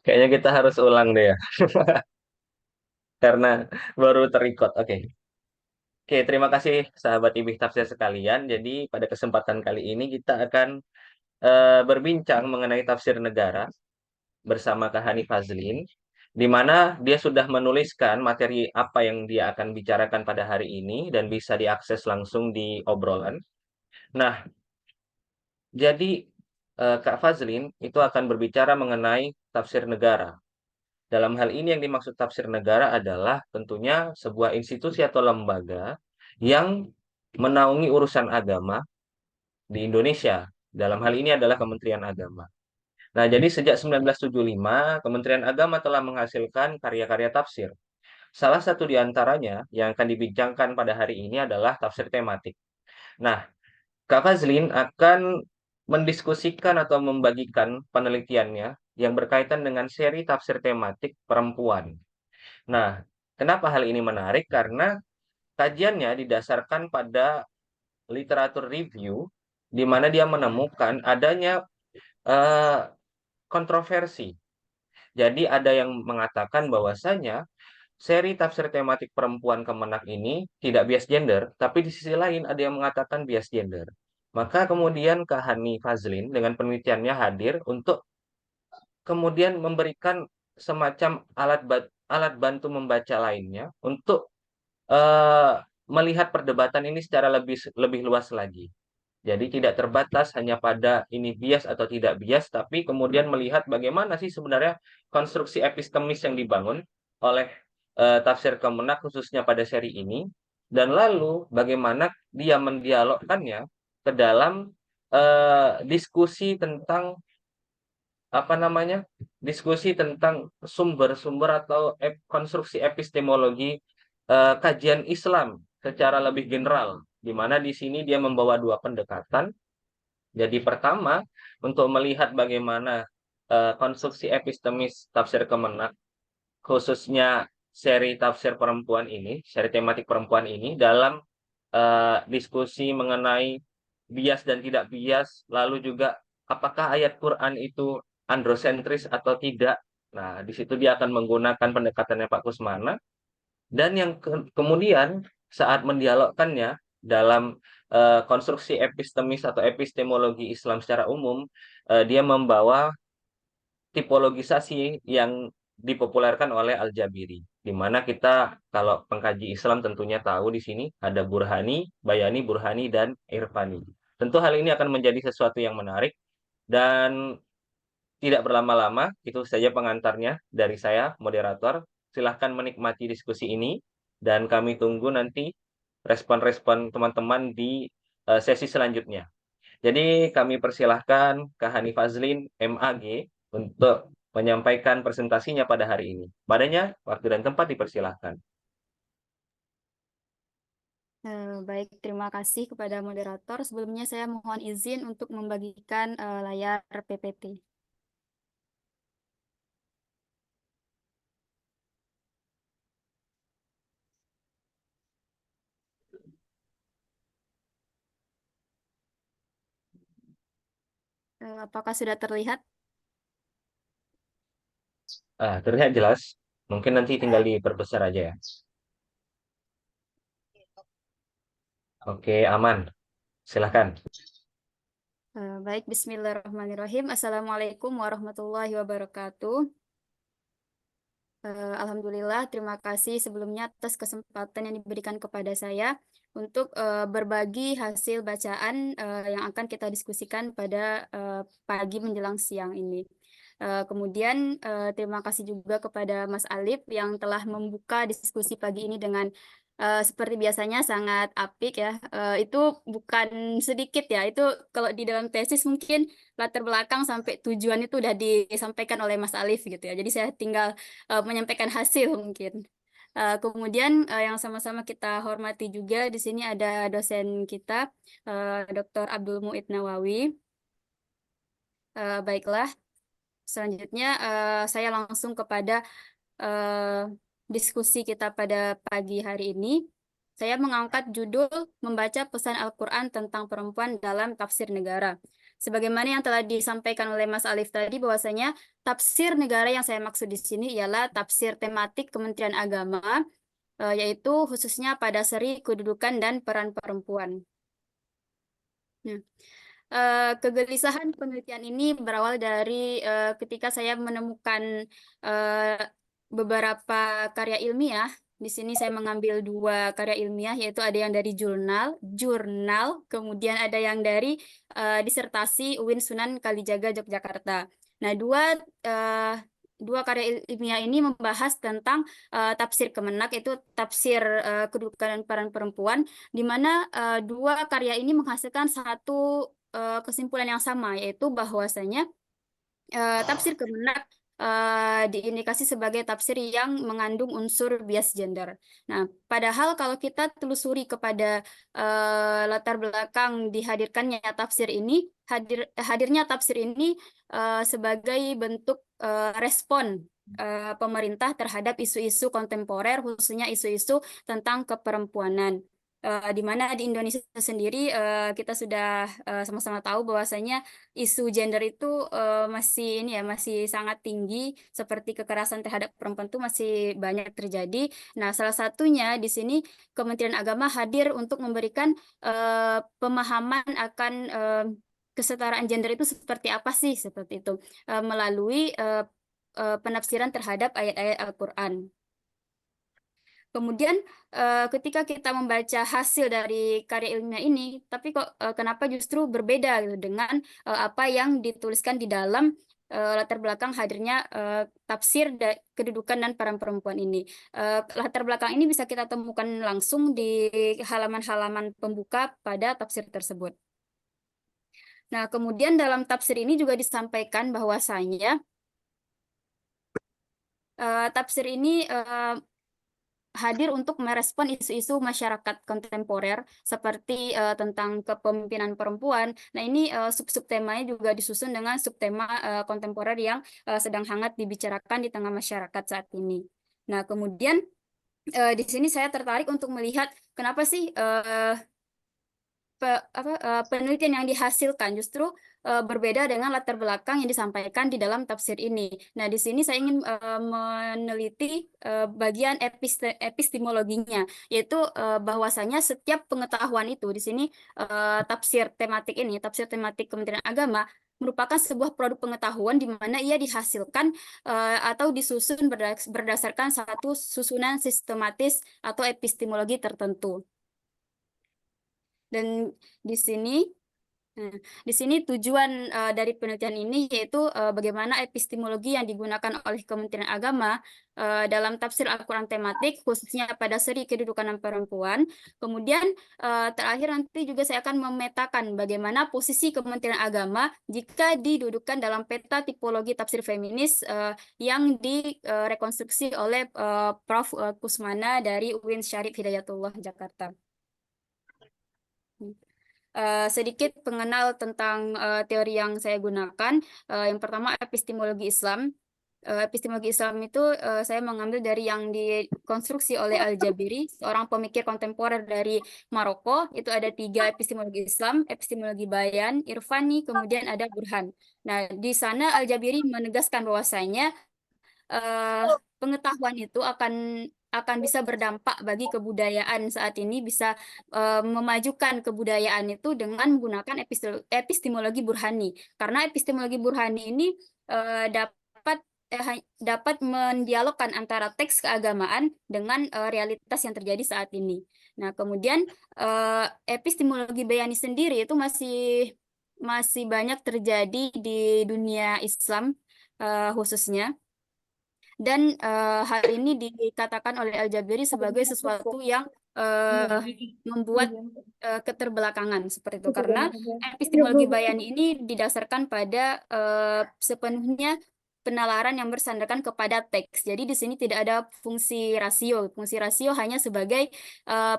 Kayaknya kita harus ulang deh ya, karena baru terikot. Oke. Oke, terima kasih sahabat Ibih Tafsir sekalian. Jadi pada kesempatan kali ini kita akan berbincang mengenai tafsir negara bersama Kak Hani Fazlin, di mana dia sudah menuliskan materi apa yang dia akan bicarakan pada hari ini dan bisa diakses langsung di obrolan. Nah, jadi Kak Fazlin itu akan berbicara mengenai tafsir negara. Dalam hal ini yang dimaksud tafsir negara adalah tentunya sebuah institusi atau lembaga yang menaungi urusan agama di Indonesia. Dalam hal ini adalah Kementerian Agama. Nah, jadi sejak 1975, Kementerian Agama telah menghasilkan karya-karya tafsir. Salah satu di antaranya yang akan dibincangkan pada hari ini adalah tafsir tematik. Nah, Kak Fazlin akan mendiskusikan atau membagikan penelitiannya yang berkaitan dengan seri tafsir tematik perempuan. Nah, kenapa hal ini menarik? Karena kajiannya didasarkan pada literatur review, di mana dia menemukan adanya eh, kontroversi. Jadi ada yang mengatakan bahwasanya seri tafsir tematik perempuan Kemenak ini tidak bias gender, tapi di sisi lain ada yang mengatakan bias gender. Maka kemudian Kak Hani Fazlin dengan penelitiannya hadir untuk kemudian memberikan semacam alat bantu membaca lainnya untuk eh, melihat perdebatan ini secara lebih lebih luas lagi. Jadi tidak terbatas hanya pada ini bias atau tidak bias, tapi kemudian melihat bagaimana sih sebenarnya konstruksi epistemis yang dibangun oleh tafsir Kemenak khususnya pada seri ini, dan lalu bagaimana dia mendialogkannya ke dalam diskusi tentang apa namanya, diskusi tentang sumber-sumber atau konstruksi epistemologi kajian Islam secara lebih general, di mana di sini dia membawa dua pendekatan. Jadi pertama, untuk melihat bagaimana konstruksi epistemis tafsir Kemenak, khususnya seri tafsir perempuan ini, seri tematik perempuan ini dalam diskusi mengenai bias dan tidak bias, lalu juga apakah ayat Quran itu androsentris atau tidak. Nah, di situ dia akan menggunakan pendekatannya Pak Kusmana, dan yang kemudian saat mendialogkannya dalam konstruksi epistemis atau epistemologi Islam secara umum, dia membawa tipologisasi yang dipopulerkan oleh Al-Jabiri, di mana kita kalau pengkaji Islam tentunya tahu di sini ada Burhani, Bayani, Burhani, dan Irfani. Tentu hal ini akan menjadi sesuatu yang menarik, dan tidak berlama-lama, itu saja pengantarnya dari saya, moderator. Silahkan menikmati diskusi ini, dan kami tunggu nanti respon-respon teman-teman di sesi selanjutnya. Jadi kami persilahkan Kak Hani Fazlin, MAG, untuk menyampaikan presentasinya pada hari ini. Padanya, waktu dan tempat dipersilahkan. Baik, terima kasih kepada moderator. Sebelumnya saya mohon izin untuk membagikan layar PPT. Apakah sudah terlihat? Terlihat jelas. Mungkin nanti tinggal diperbesar aja ya. Oke, aman. Silahkan. Baik, Bismillahirrahmanirrahim. Assalamualaikum warahmatullahi wabarakatuh. Alhamdulillah, terima kasih sebelumnya atas kesempatan yang diberikan kepada saya untuk berbagi hasil bacaan yang akan kita diskusikan pada pagi menjelang siang ini. Kemudian terima kasih juga kepada Mas Alif yang telah membuka diskusi pagi ini dengan seperti biasanya sangat apik ya. Itu bukan sedikit ya. Itu kalau di dalam tesis mungkin latar belakang sampai tujuan itu udah disampaikan oleh Mas Alif gitu ya. Jadi saya tinggal menyampaikan hasil mungkin. Kemudian yang sama-sama kita hormati juga di sini ada dosen kita, Dr. Abdul Muid Nawawi. Baiklah, selanjutnya saya langsung kepada eh, diskusi kita pada pagi hari ini. Saya mengangkat judul Membaca Pesan Al-Quran tentang Perempuan dalam Tafsir Negara. Sebagaimana yang telah disampaikan oleh Mas Alif tadi, bahwasanya tafsir negara yang saya maksud di sini ialah tafsir tematik Kementerian Agama, yaitu khususnya pada seri kedudukan dan peran perempuan. Nah, kegelisahan penelitian ini berawal dari ketika saya menemukan eh, beberapa karya ilmiah. Di sini saya mengambil 2 karya ilmiah, yaitu ada yang dari jurnal, kemudian ada yang dari disertasi UIN Sunan Kalijaga Yogyakarta. Nah, eh, dua karya ilmiah ini membahas tentang tafsir Kemenak, itu tafsir kedudukan dan peran perempuan, di mana 2 karya ini menghasilkan satu kesimpulan yang sama, yaitu bahwasanya tafsir Kemenak diindikasi sebagai tafsir yang mengandung unsur bias gender. Nah, padahal kalau kita telusuri kepada latar belakang dihadirkannya tafsir ini, hadirnya tafsir ini sebagai bentuk respon pemerintah terhadap isu-isu kontemporer, khususnya isu-isu tentang keperempuanan. Di mana di Indonesia sendiri kita sudah sama-sama tahu bahwasanya isu gender itu masih ini ya, masih sangat tinggi, seperti kekerasan terhadap perempuan itu masih banyak terjadi. Nah, salah satunya di sini Kementerian Agama hadir untuk memberikan pemahaman akan kesetaraan gender itu seperti apa sih, seperti itu, melalui penafsiran terhadap ayat-ayat Al-Quran. Kemudian ketika kita membaca hasil dari karya ilmiah ini, tapi kok kenapa justru berbeda gitu dengan apa yang dituliskan di dalam latar belakang hadirnya tafsir kedudukan dan peran perempuan ini. Latar belakang ini bisa kita temukan langsung di halaman-halaman pembuka pada tafsir tersebut. Nah, kemudian dalam tafsir ini juga disampaikan bahwasanya tafsir ini hadir untuk merespon isu-isu masyarakat kontemporer seperti tentang kepemimpinan perempuan. Nah, ini sub-sub temanya juga disusun dengan subtema kontemporer yang sedang hangat dibicarakan di tengah masyarakat saat ini. Nah, kemudian di sini saya tertarik untuk melihat kenapa sih penelitian yang dihasilkan justru berbeda dengan latar belakang yang disampaikan di dalam tafsir ini. Nah, di sini saya ingin meneliti bagian epistemologinya, yaitu bahwasanya setiap pengetahuan itu di sini tafsir tematik Kementerian Agama merupakan sebuah produk pengetahuan di mana ia dihasilkan atau disusun berdasarkan satu susunan sistematis atau epistemologi tertentu. Dan di sini, nah, di sini tujuan dari penelitian ini yaitu bagaimana epistemologi yang digunakan oleh Kementerian Agama dalam tafsir Al-Quran tematik, khususnya pada seri kedudukan dan perempuan. Kemudian terakhir nanti juga saya akan memetakan bagaimana posisi Kementerian Agama jika didudukan dalam peta tipologi tafsir feminis yang direkonstruksi oleh Prof. Kusmana dari UIN Syarif Hidayatullah Jakarta. Sedikit pengenal tentang teori yang saya gunakan. Yang pertama, epistemologi Islam. Epistemologi Islam itu saya mengambil dari yang dikonstruksi oleh Al-Jabiri, seorang pemikir kontemporer dari Maroko. Itu ada 3 epistemologi Islam: epistemologi Bayan, Irfani, kemudian ada Burhan. Nah, di sana Al-Jabiri menegaskan bahwasanya eh, pengetahuan itu akan bisa berdampak bagi kebudayaan saat ini, bisa memajukan kebudayaan itu dengan menggunakan epistemologi burhani. Karena epistemologi burhani ini dapat dapat mendialogkan antara teks keagamaan dengan realitas yang terjadi saat ini. Nah, kemudian epistemologi bayani sendiri itu masih masih banyak terjadi di dunia Islam khususnya. Dan hal ini dikatakan oleh Al-Jabiri sebagai sesuatu yang membuat keterbelakangan seperti itu. Karena epistemologi Bayani ini didasarkan pada sepenuhnya penalaran yang bersandarkan kepada teks. Jadi di sini tidak ada fungsi rasio. Fungsi rasio hanya sebagai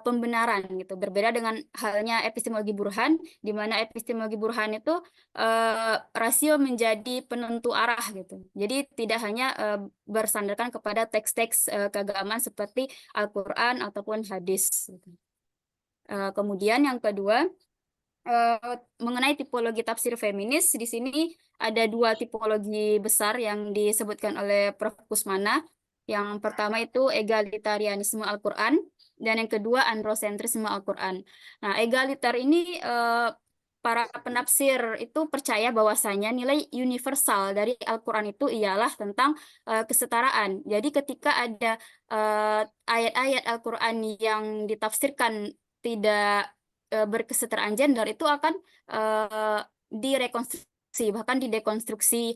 pembenaran gitu. Berbeda dengan halnya epistemologi Burhan, di mana epistemologi Burhan itu rasio menjadi penentu arah gitu. Jadi tidak hanya bersandarkan kepada teks-teks keagamaan seperti Al-Quran ataupun hadis gitu. Kemudian yang kedua, mengenai tipologi tafsir feminis, di sini ada dua tipologi besar yang disebutkan oleh Prof. Kusmana. Yang pertama itu egalitarianisme Al-Quran, dan yang kedua androsentrisme Al-Quran. Nah, egaliter ini para penafsir itu percaya bahwasanya nilai universal dari Al-Quran itu ialah tentang kesetaraan. Jadi ketika ada ayat-ayat Al-Quran yang ditafsirkan tidak berkesetaraan gender itu akan direkonstruksi, bahkan didekonstruksi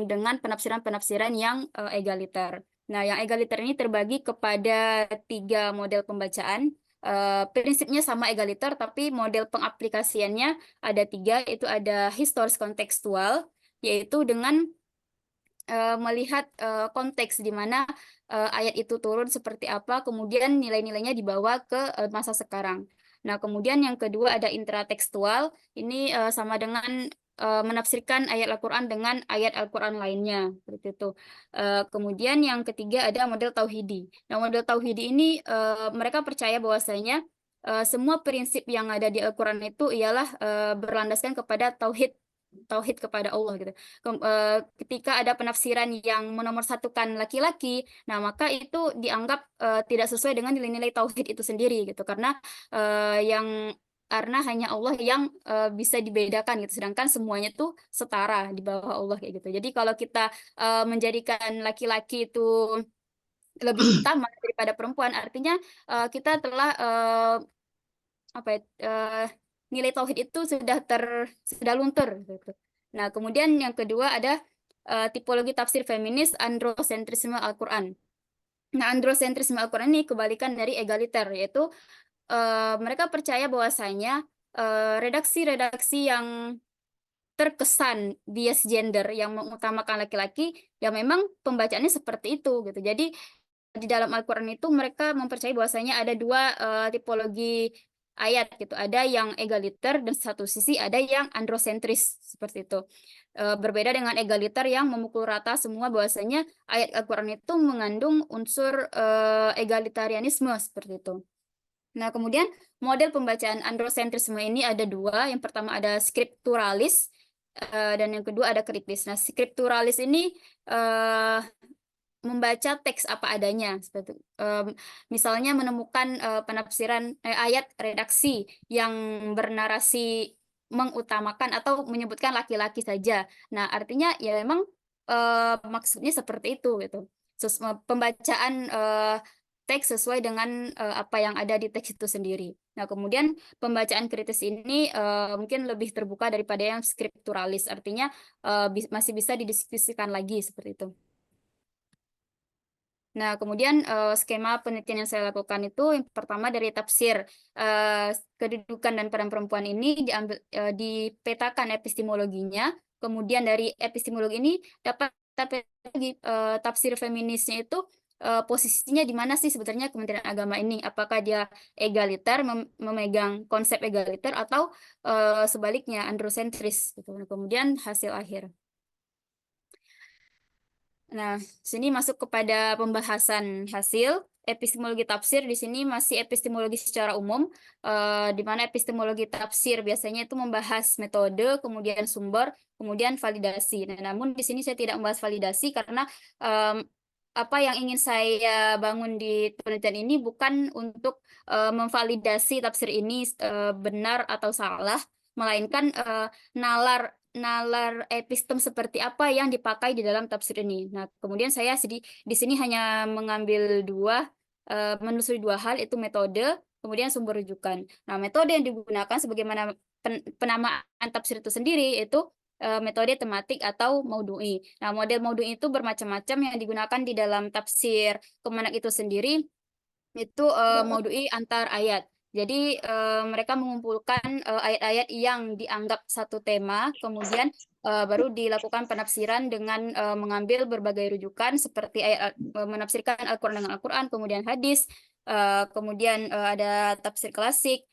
dengan penafsiran-penafsiran yang egaliter. Nah, yang egaliter ini terbagi kepada 3 model pembacaan. Prinsipnya sama egaliter, tapi model pengaplikasiannya ada 3, itu ada historis kontekstual, yaitu dengan melihat konteks di mana ayat itu turun seperti apa, kemudian nilai-nilainya dibawa ke masa sekarang. Nah, kemudian yang kedua ada intratekstual, ini sama dengan menafsirkan ayat Al-Quran dengan ayat Al-Quran lainnya, seperti itu. Kemudian yang ketiga ada model tauhidi. Nah, model tauhidi ini mereka percaya bahwasanya semua prinsip yang ada di Al-Quran itu ialah berlandaskan kepada tauhid tauhid kepada Allah gitu. Ketika ada penafsiran yang menomorsatukan laki-laki, nah maka itu dianggap tidak sesuai dengan nilai-nilai tauhid itu sendiri gitu, karena hanya Allah yang bisa dibedakan gitu, sedangkan semuanya tuh setara di bawah Allah kayak gitu. Jadi kalau kita menjadikan laki-laki itu lebih utama daripada perempuan, artinya kita telah apa ya, nilai tauhid itu sudah luntur gitu. Nah, kemudian yang kedua ada tipologi tafsir feminis androsentrisme Al-Quran. Nah, androsentrisme Al-Quran ini kebalikan dari egaliter, yaitu mereka percaya bahwasanya redaksi-redaksi yang terkesan bias gender yang mengutamakan laki-laki, ya memang pembacaannya seperti itu gitu. Jadi di dalam Al-Quran itu mereka mempercayai bahwasanya ada 2 tipologi ayat gitu. Ada yang egaliter dan satu sisi ada yang androsentris seperti itu. Berbeda dengan egaliter yang memukul rata semua bahwasanya ayat Al-Quran itu mengandung unsur egalitarianisme seperti itu. Nah, kemudian model pembacaan androsentrisme ini ada 2. Yang pertama ada skripturalis dan yang kedua ada kritis. Nah, skripturalis ini membaca teks apa adanya seperti misalnya menemukan penafsiran ayat redaksi yang bernarasi mengutamakan atau menyebutkan laki-laki saja. Nah, artinya ya memang maksudnya seperti itu gitu. Pembacaan teks sesuai dengan apa yang ada di teks itu sendiri. Nah, kemudian pembacaan kritis ini mungkin lebih terbuka daripada yang skripturalis, artinya masih bisa didiskusikan lagi seperti itu. Nah, kemudian skema penelitian yang saya lakukan itu yang pertama dari tafsir kedudukan dan peran perempuan ini dipetakan epistemologinya. Kemudian dari epistemologi ini dapat lagi tafsir feminisnya itu posisinya di mana sih sebenarnya Kementerian Agama ini? Apakah dia egaliter, memegang konsep egaliter atau sebaliknya androsentris gitu. Nah, kemudian hasil akhir. Nah, sini masuk kepada pembahasan hasil epistemologi tafsir. Di sini masih epistemologi secara umum, di mana epistemologi tafsir biasanya itu membahas metode, kemudian sumber, kemudian validasi. Nah, namun di sini saya tidak membahas validasi karena em, apa yang ingin saya bangun di penelitian ini bukan untuk memvalidasi tafsir ini benar atau salah, melainkan nalar nalar epistem seperti apa yang dipakai di dalam tafsir ini. Nah, kemudian saya di sini hanya mengambil menelusuri 2 hal, itu metode, kemudian sumber rujukan. Nah, metode yang digunakan sebagaimana penamaan tafsir itu sendiri, itu metode tematik atau maudhu'i. Nah, model maudhu'i itu bermacam-macam yang digunakan di dalam tafsir Kemenak itu sendiri, itu maudhu'i antar ayat. Jadi mereka mengumpulkan ayat-ayat yang dianggap satu tema, kemudian baru dilakukan penafsiran dengan mengambil berbagai rujukan seperti menafsirkan Al-Quran dengan Al-Quran, kemudian hadis, kemudian ada tafsir klasik,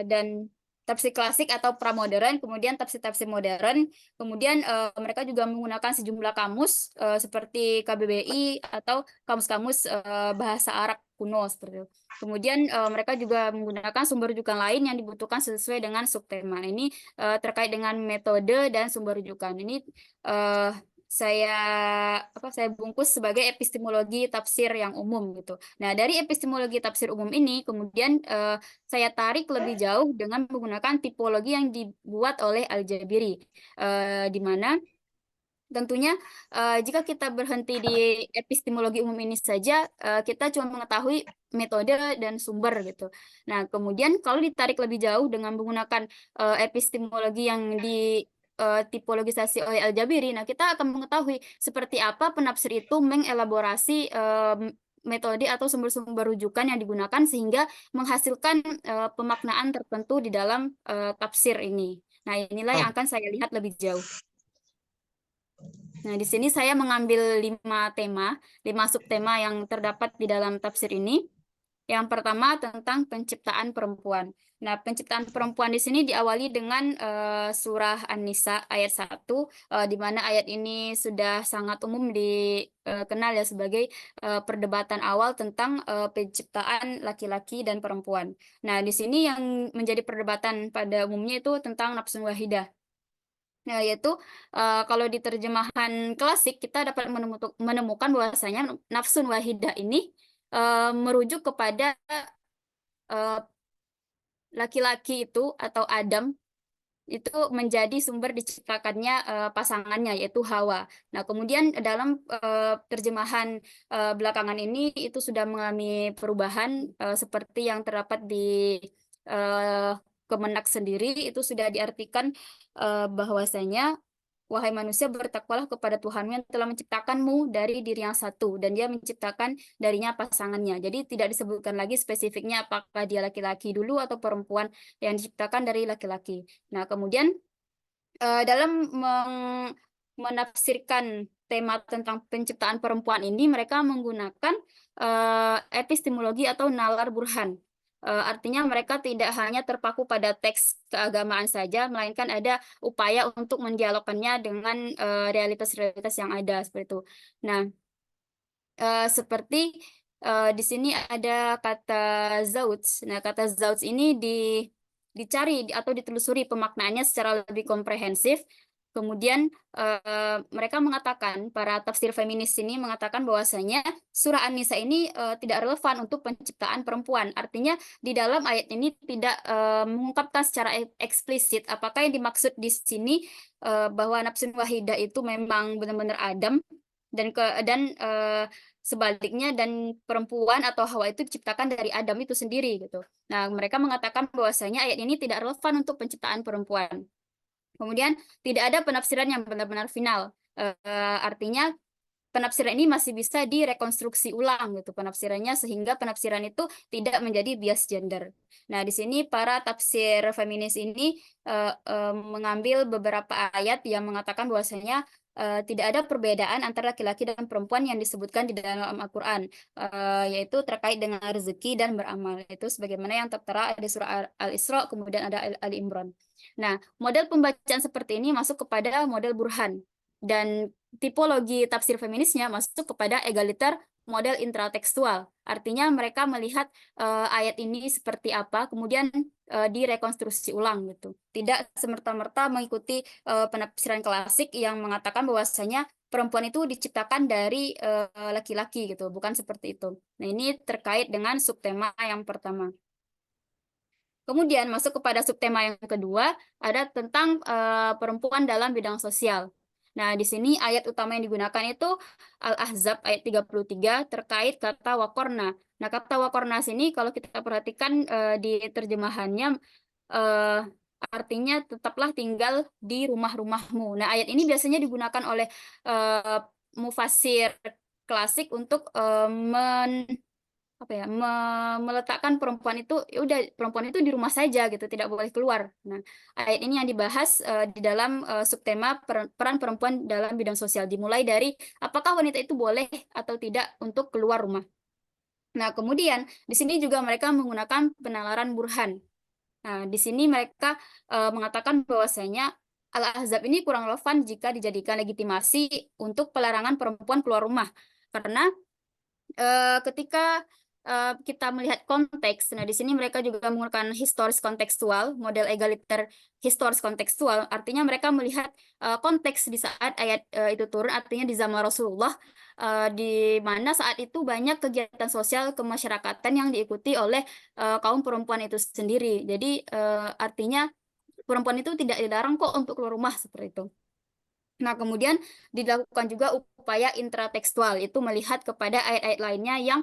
dan tafsir klasik atau pramodern, kemudian tafsir-tafsir modern, kemudian mereka juga menggunakan sejumlah kamus seperti KBBI atau kamus-kamus bahasa Arab kuno seperti itu. Kemudian mereka juga menggunakan sumber rujukan lain yang dibutuhkan sesuai dengan subtema. Ini terkait dengan metode dan sumber rujukan. Ini eh, saya bungkus sebagai epistemologi tafsir yang umum gitu. Nah, dari epistemologi tafsir umum ini kemudian saya tarik lebih jauh dengan menggunakan tipologi yang dibuat oleh Al-Jabiri, di mana tentunya jika kita berhenti di epistemologi umum ini saja, kita cuma mengetahui metode dan sumber gitu. Nah, kemudian kalau ditarik lebih jauh dengan menggunakan epistemologi yang di tipologisasi oleh Al-Jabiri, nah kita akan mengetahui seperti apa penafsir itu mengelaborasi metode atau sumber-sumber rujukan yang digunakan sehingga menghasilkan pemaknaan tertentu di dalam tafsir ini. Nah, inilah yang akan saya lihat lebih jauh. Nah, di sini saya mengambil 5 subtema yang terdapat di dalam tafsir ini. Yang pertama tentang penciptaan perempuan. Nah, penciptaan perempuan di sini diawali dengan surah An-Nisa ayat 1, di mana ayat ini sudah sangat umum dikenal ya sebagai perdebatan awal tentang penciptaan laki-laki dan perempuan. Nah, di sini yang menjadi perdebatan pada umumnya itu tentang nafsun wahidah. Nah, yaitu kalau di terjemahan klasik kita dapat menemukan bahwasanya nafsun wahidah ini merujuk kepada eh, laki-laki itu atau Adam itu menjadi sumber diciptakannya pasangannya yaitu Hawa. Nah, kemudian dalam terjemahan belakangan ini itu sudah mengalami perubahan seperti yang terdapat di eh, Kemenak sendiri itu sudah diartikan bahwasanya wahai manusia, bertakwalah kepada Tuhanmu yang telah menciptakanmu dari diri yang satu, dan dia menciptakan darinya pasangannya. Jadi tidak disebutkan lagi spesifiknya apakah dia laki-laki dulu atau perempuan yang diciptakan dari laki-laki. Nah, kemudian dalam menafsirkan tema tentang penciptaan perempuan ini, mereka menggunakan epistemologi atau nalar burhan. Artinya mereka tidak hanya terpaku pada teks keagamaan saja, melainkan ada upaya untuk mendialogkannya dengan realitas-realitas yang ada seperti itu. Nah, seperti di sini ada kata zauj. Nah, kata zauj ini dicari atau ditelusuri pemaknaannya secara lebih komprehensif. Kemudian mereka mengatakan, para tafsir feminis ini mengatakan bahwasanya surah An-Nisa ini tidak relevan untuk penciptaan perempuan. Artinya di dalam ayat ini tidak mengungkapkan secara eksplisit apakah yang dimaksud di sini bahwa nafsun wahidah itu memang benar-benar Adam dan sebaliknya dan perempuan atau Hawa itu diciptakan dari Adam itu sendiri gitu. Nah, mereka mengatakan bahwasanya ayat ini tidak relevan untuk penciptaan perempuan. Kemudian tidak ada penafsiran yang benar-benar final. Artinya penafsiran ini masih bisa direkonstruksi ulang gitu penafsirannya sehingga penafsiran itu tidak menjadi bias gender. Nah, di sini para tafsir feminis ini mengambil beberapa ayat yang mengatakan bahwasanya tidak ada perbedaan antara laki-laki dan perempuan yang disebutkan di dalam Al-Quran, yaitu terkait dengan rezeki dan beramal. Itu sebagaimana yang tertera di surah Al-Isra, kemudian ada Ali Imran. Nah, model pembacaan seperti ini masuk kepada model burhan. Dan tipologi tafsir feminisnya masuk kepada egaliter model intratekstual. Artinya mereka melihat ayat ini seperti apa, kemudian direkonstruksi ulang gitu. Tidak semerta-merta mengikuti penafsiran klasik yang mengatakan bahwasanya perempuan itu diciptakan dari laki-laki gitu, bukan seperti itu. Nah, ini terkait dengan subtema yang pertama. Kemudian masuk kepada subtema yang kedua, ada tentang perempuan dalam bidang sosial. Nah, di sini ayat utama yang digunakan itu Al-Ahzab ayat 33 terkait kata wakorna. Nah, kata wakorna sini kalau kita perhatikan di terjemahannya eh, artinya tetaplah tinggal di rumah-rumahmu. Nah, ayat ini biasanya digunakan oleh eh, mufasir klasik untuk apa ya meletakkan perempuan itu ya udah perempuan itu di rumah saja gitu tidak boleh keluar. Nah, ayat ini yang dibahas di dalam subtema peran perempuan dalam bidang sosial dimulai dari apakah wanita itu boleh atau tidak untuk keluar rumah. Nah, kemudian di sini juga mereka menggunakan penalaran burhan. Nah, di sini mereka mengatakan bahwasanya Al-Ahzab ini kurang relevan jika dijadikan legitimasi untuk pelarangan perempuan keluar rumah karena ketika kita melihat konteks, nah di sini mereka juga menggunakan historis kontekstual, model egaliter historis kontekstual, artinya mereka melihat konteks di saat ayat itu turun, artinya di zaman Rasulullah, di mana saat itu banyak kegiatan sosial kemasyarakatan yang diikuti oleh kaum perempuan itu sendiri. Jadi artinya perempuan itu tidak dilarang kok untuk keluar rumah seperti itu. Nah, kemudian dilakukan juga upaya intratekstual, itu melihat kepada ayat-ayat lainnya yang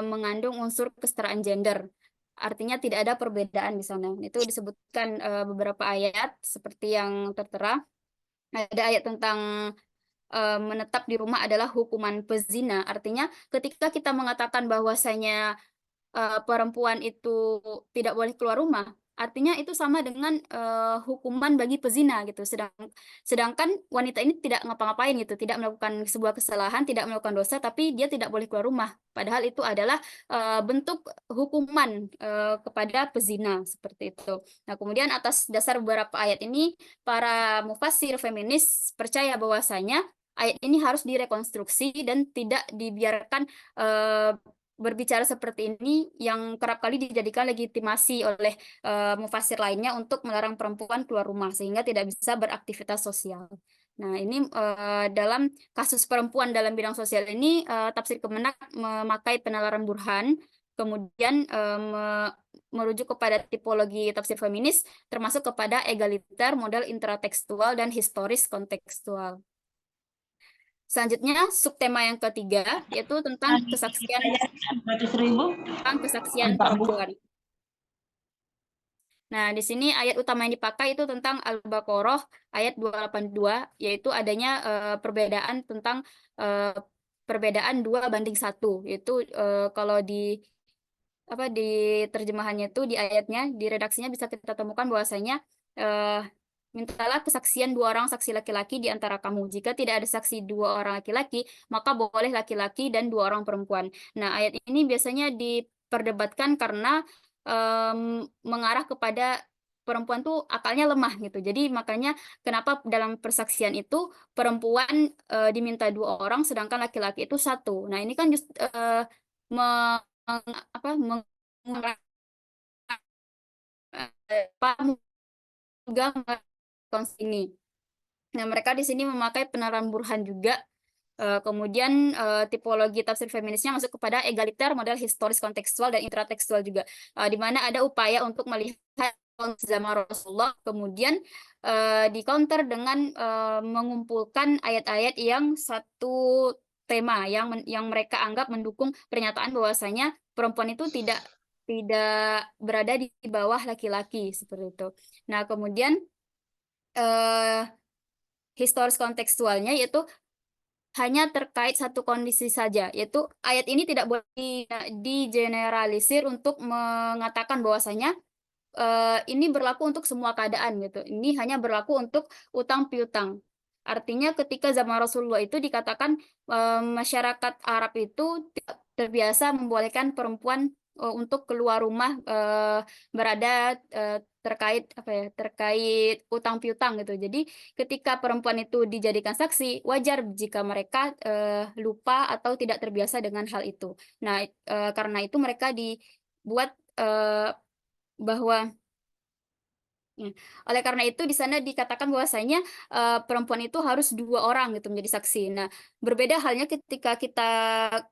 mengandung unsur kesetaraan gender. Artinya tidak ada perbedaan di sana. Itu disebutkan beberapa ayat seperti yang tertera. Ada ayat tentang menetap di rumah adalah hukuman pezina. Artinya ketika kita mengatakan bahwasanya perempuan itu tidak boleh keluar rumah, artinya itu sama dengan hukuman bagi pezina gitu. Sedangkan wanita ini tidak ngapa-ngapain gitu, tidak melakukan sebuah kesalahan, tidak melakukan dosa, tapi dia tidak boleh keluar rumah. Padahal itu adalah bentuk hukuman kepada pezina seperti itu. Nah, kemudian atas dasar beberapa ayat ini, para mufassir feminis percaya bahwasanya ayat ini harus direkonstruksi dan tidak dibiarkan berbicara seperti ini yang kerap kali dijadikan legitimasi oleh mufasir lainnya untuk melarang perempuan keluar rumah sehingga tidak bisa beraktivitas sosial. Nah, ini dalam kasus perempuan dalam bidang sosial ini tafsir Kemenak memakai penalaran burhan, kemudian merujuk kepada tipologi tafsir feminis termasuk kepada egaliter, model intratekstual dan historis kontekstual. Selanjutnya, subtema yang ketiga, yaitu tentang kesaksian 100.000 tentang kesaksian perempuan. Nah, di sini ayat utama yang dipakai itu tentang Al-Baqarah ayat 282, yaitu adanya perbedaan tentang eh, perbedaan 2:1, yaitu kalau di apa di terjemahannya itu di ayatnya, di redaksinya bisa kita temukan bahwasanya mintalah kesaksian 2 orang saksi laki-laki di antara kamu. Jika tidak ada saksi 2 orang laki-laki, maka boleh laki-laki dan 2 orang perempuan. Nah, ayat ini biasanya diperdebatkan karena mengarah kepada perempuan tuh akalnya lemah gitu. Jadi makanya kenapa dalam persaksian itu perempuan diminta 2 orang, sedangkan laki-laki itu 1. Nah, ini kan just, apa mengarah juga ini. Nah, mereka di sini memakai penalaran burhan juga. Kemudian tipologi tafsir feminisnya masuk kepada egaliter, model historis kontekstual dan intratekstual juga, di mana ada upaya untuk melihat zaman Rasulullah, kemudian di counter dengan mengumpulkan ayat-ayat yang satu tema yang mereka anggap mendukung pernyataan bahwasanya perempuan itu tidak berada di bawah laki-laki seperti itu. Nah, kemudian historis kontekstualnya yaitu hanya terkait satu kondisi saja, yaitu ayat ini tidak boleh digeneralisir untuk mengatakan bahwasanya ini berlaku untuk semua keadaan gitu. Ini hanya berlaku untuk utang piutang. Artinya ketika zaman Rasulullah itu dikatakan masyarakat Arab itu tidak terbiasa membolehkan perempuan untuk keluar rumah berada terkait apa ya, terkait utang piutang gitu. Jadi ketika perempuan itu dijadikan saksi, wajar jika mereka lupa atau tidak terbiasa dengan hal itu. Nah, karena itu mereka dibuat bahwa ya, oleh karena itu di sana dikatakan bahwasanya perempuan itu harus 2 orang gitu menjadi saksi. Nah, berbeda halnya ketika kita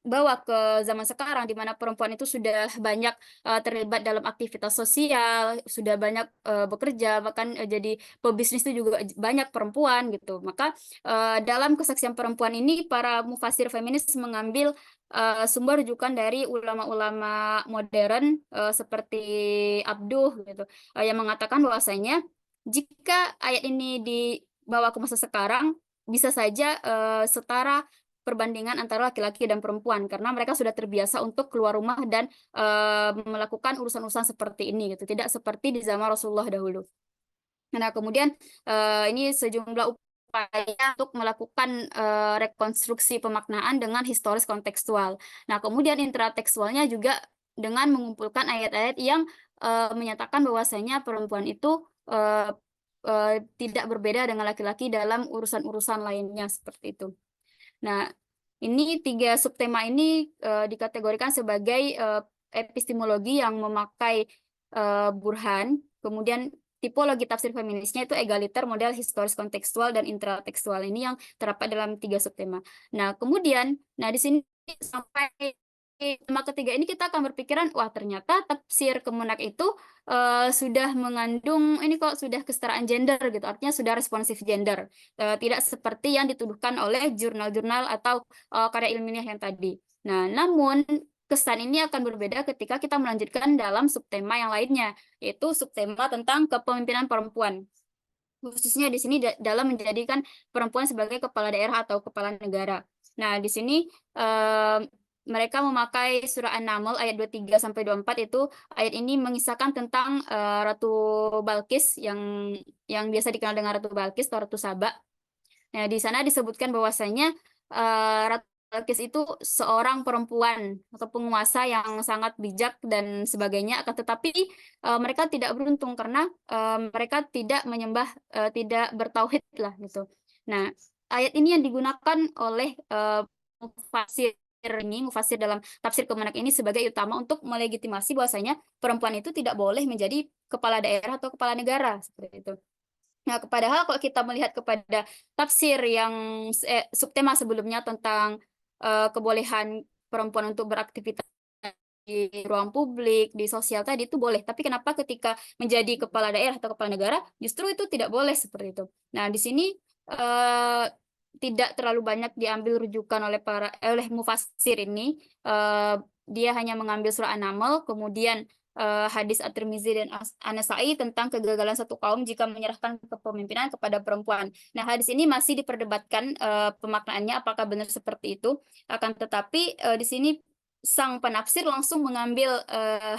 bawa ke zaman sekarang di mana perempuan itu sudah banyak terlibat dalam aktivitas sosial, sudah banyak bekerja, bahkan jadi pebisnis itu juga banyak perempuan gitu. Maka dalam kesaksian perempuan ini para mufasir feminis mengambil sumber rujukan dari ulama-ulama modern seperti Abduh gitu, yang mengatakan bahwasanya jika ayat ini dibawa ke masa sekarang bisa saja setara perbandingan antara laki-laki dan perempuan karena mereka sudah terbiasa untuk keluar rumah dan melakukan urusan-urusan seperti ini gitu, tidak seperti di zaman Rasulullah dahulu. Nah, kemudian ini sejumlah upaya untuk melakukan rekonstruksi pemaknaan dengan historis kontekstual. Nah, kemudian intratekstualnya juga dengan mengumpulkan ayat-ayat yang menyatakan bahwasanya perempuan itu tidak berbeda dengan laki-laki dalam urusan-urusan lainnya seperti itu. Nah, Ini 3 subtema ini dikategorikan sebagai epistemologi yang memakai burhan, kemudian tipologi tafsir feminisnya itu egaliter, model, historis, kontekstual, dan intratekstual. Ini yang terdapat dalam 3 subtema. Nah, kemudian, di sini sampai tema ketiga ini kita akan berpikiran, wah ternyata tafsir Kemenak itu sudah mengandung, ini kok sudah kesetaraan gender gitu, artinya sudah responsif gender. Tidak seperti yang dituduhkan oleh jurnal-jurnal atau karya ilmiah yang tadi. Nah, namun kesan ini akan berbeda ketika kita melanjutkan dalam subtema yang lainnya, yaitu subtema tentang kepemimpinan perempuan. Khususnya di sini dalam menjadikan perempuan sebagai kepala daerah atau kepala negara. Nah, di sini mereka memakai surah An-Naml ayat 23 sampai 24 itu ayat ini mengisahkan tentang Ratu Balkis yang biasa dikenal dengan Ratu Balkis atau Ratu Saba. Nah, di sana disebutkan bahwasanya Ratu Balkis itu seorang perempuan atau penguasa yang sangat bijak dan sebagainya, akan tetapi mereka tidak beruntung karena mereka tidak menyembah, tidak bertauhid lah gitu. Nah, ayat ini yang digunakan oleh mufasir mufasir dalam tafsir Kemenak ini sebagai utama untuk melegitimasi bahwasanya perempuan itu tidak boleh menjadi kepala daerah atau kepala negara seperti itu. Nah, padahal kalau kita melihat kepada tafsir yang subtema sebelumnya tentang kebolehan perempuan untuk beraktivitas di ruang publik, di sosial tadi itu boleh. Tapi kenapa ketika menjadi kepala daerah atau kepala negara justru itu tidak boleh seperti itu. Nah, di sini tidak terlalu banyak diambil rujukan oleh mufasir ini. Dia hanya mengambil surah An-Naml, kemudian hadis At-Tirmizi dan An-Nasa'i tentang kegagalan satu kaum jika menyerahkan kepemimpinan kepada perempuan. Nah, hadis ini masih diperdebatkan pemaknaannya apakah benar seperti itu. Akan tetapi di sini sang penafsir langsung mengambil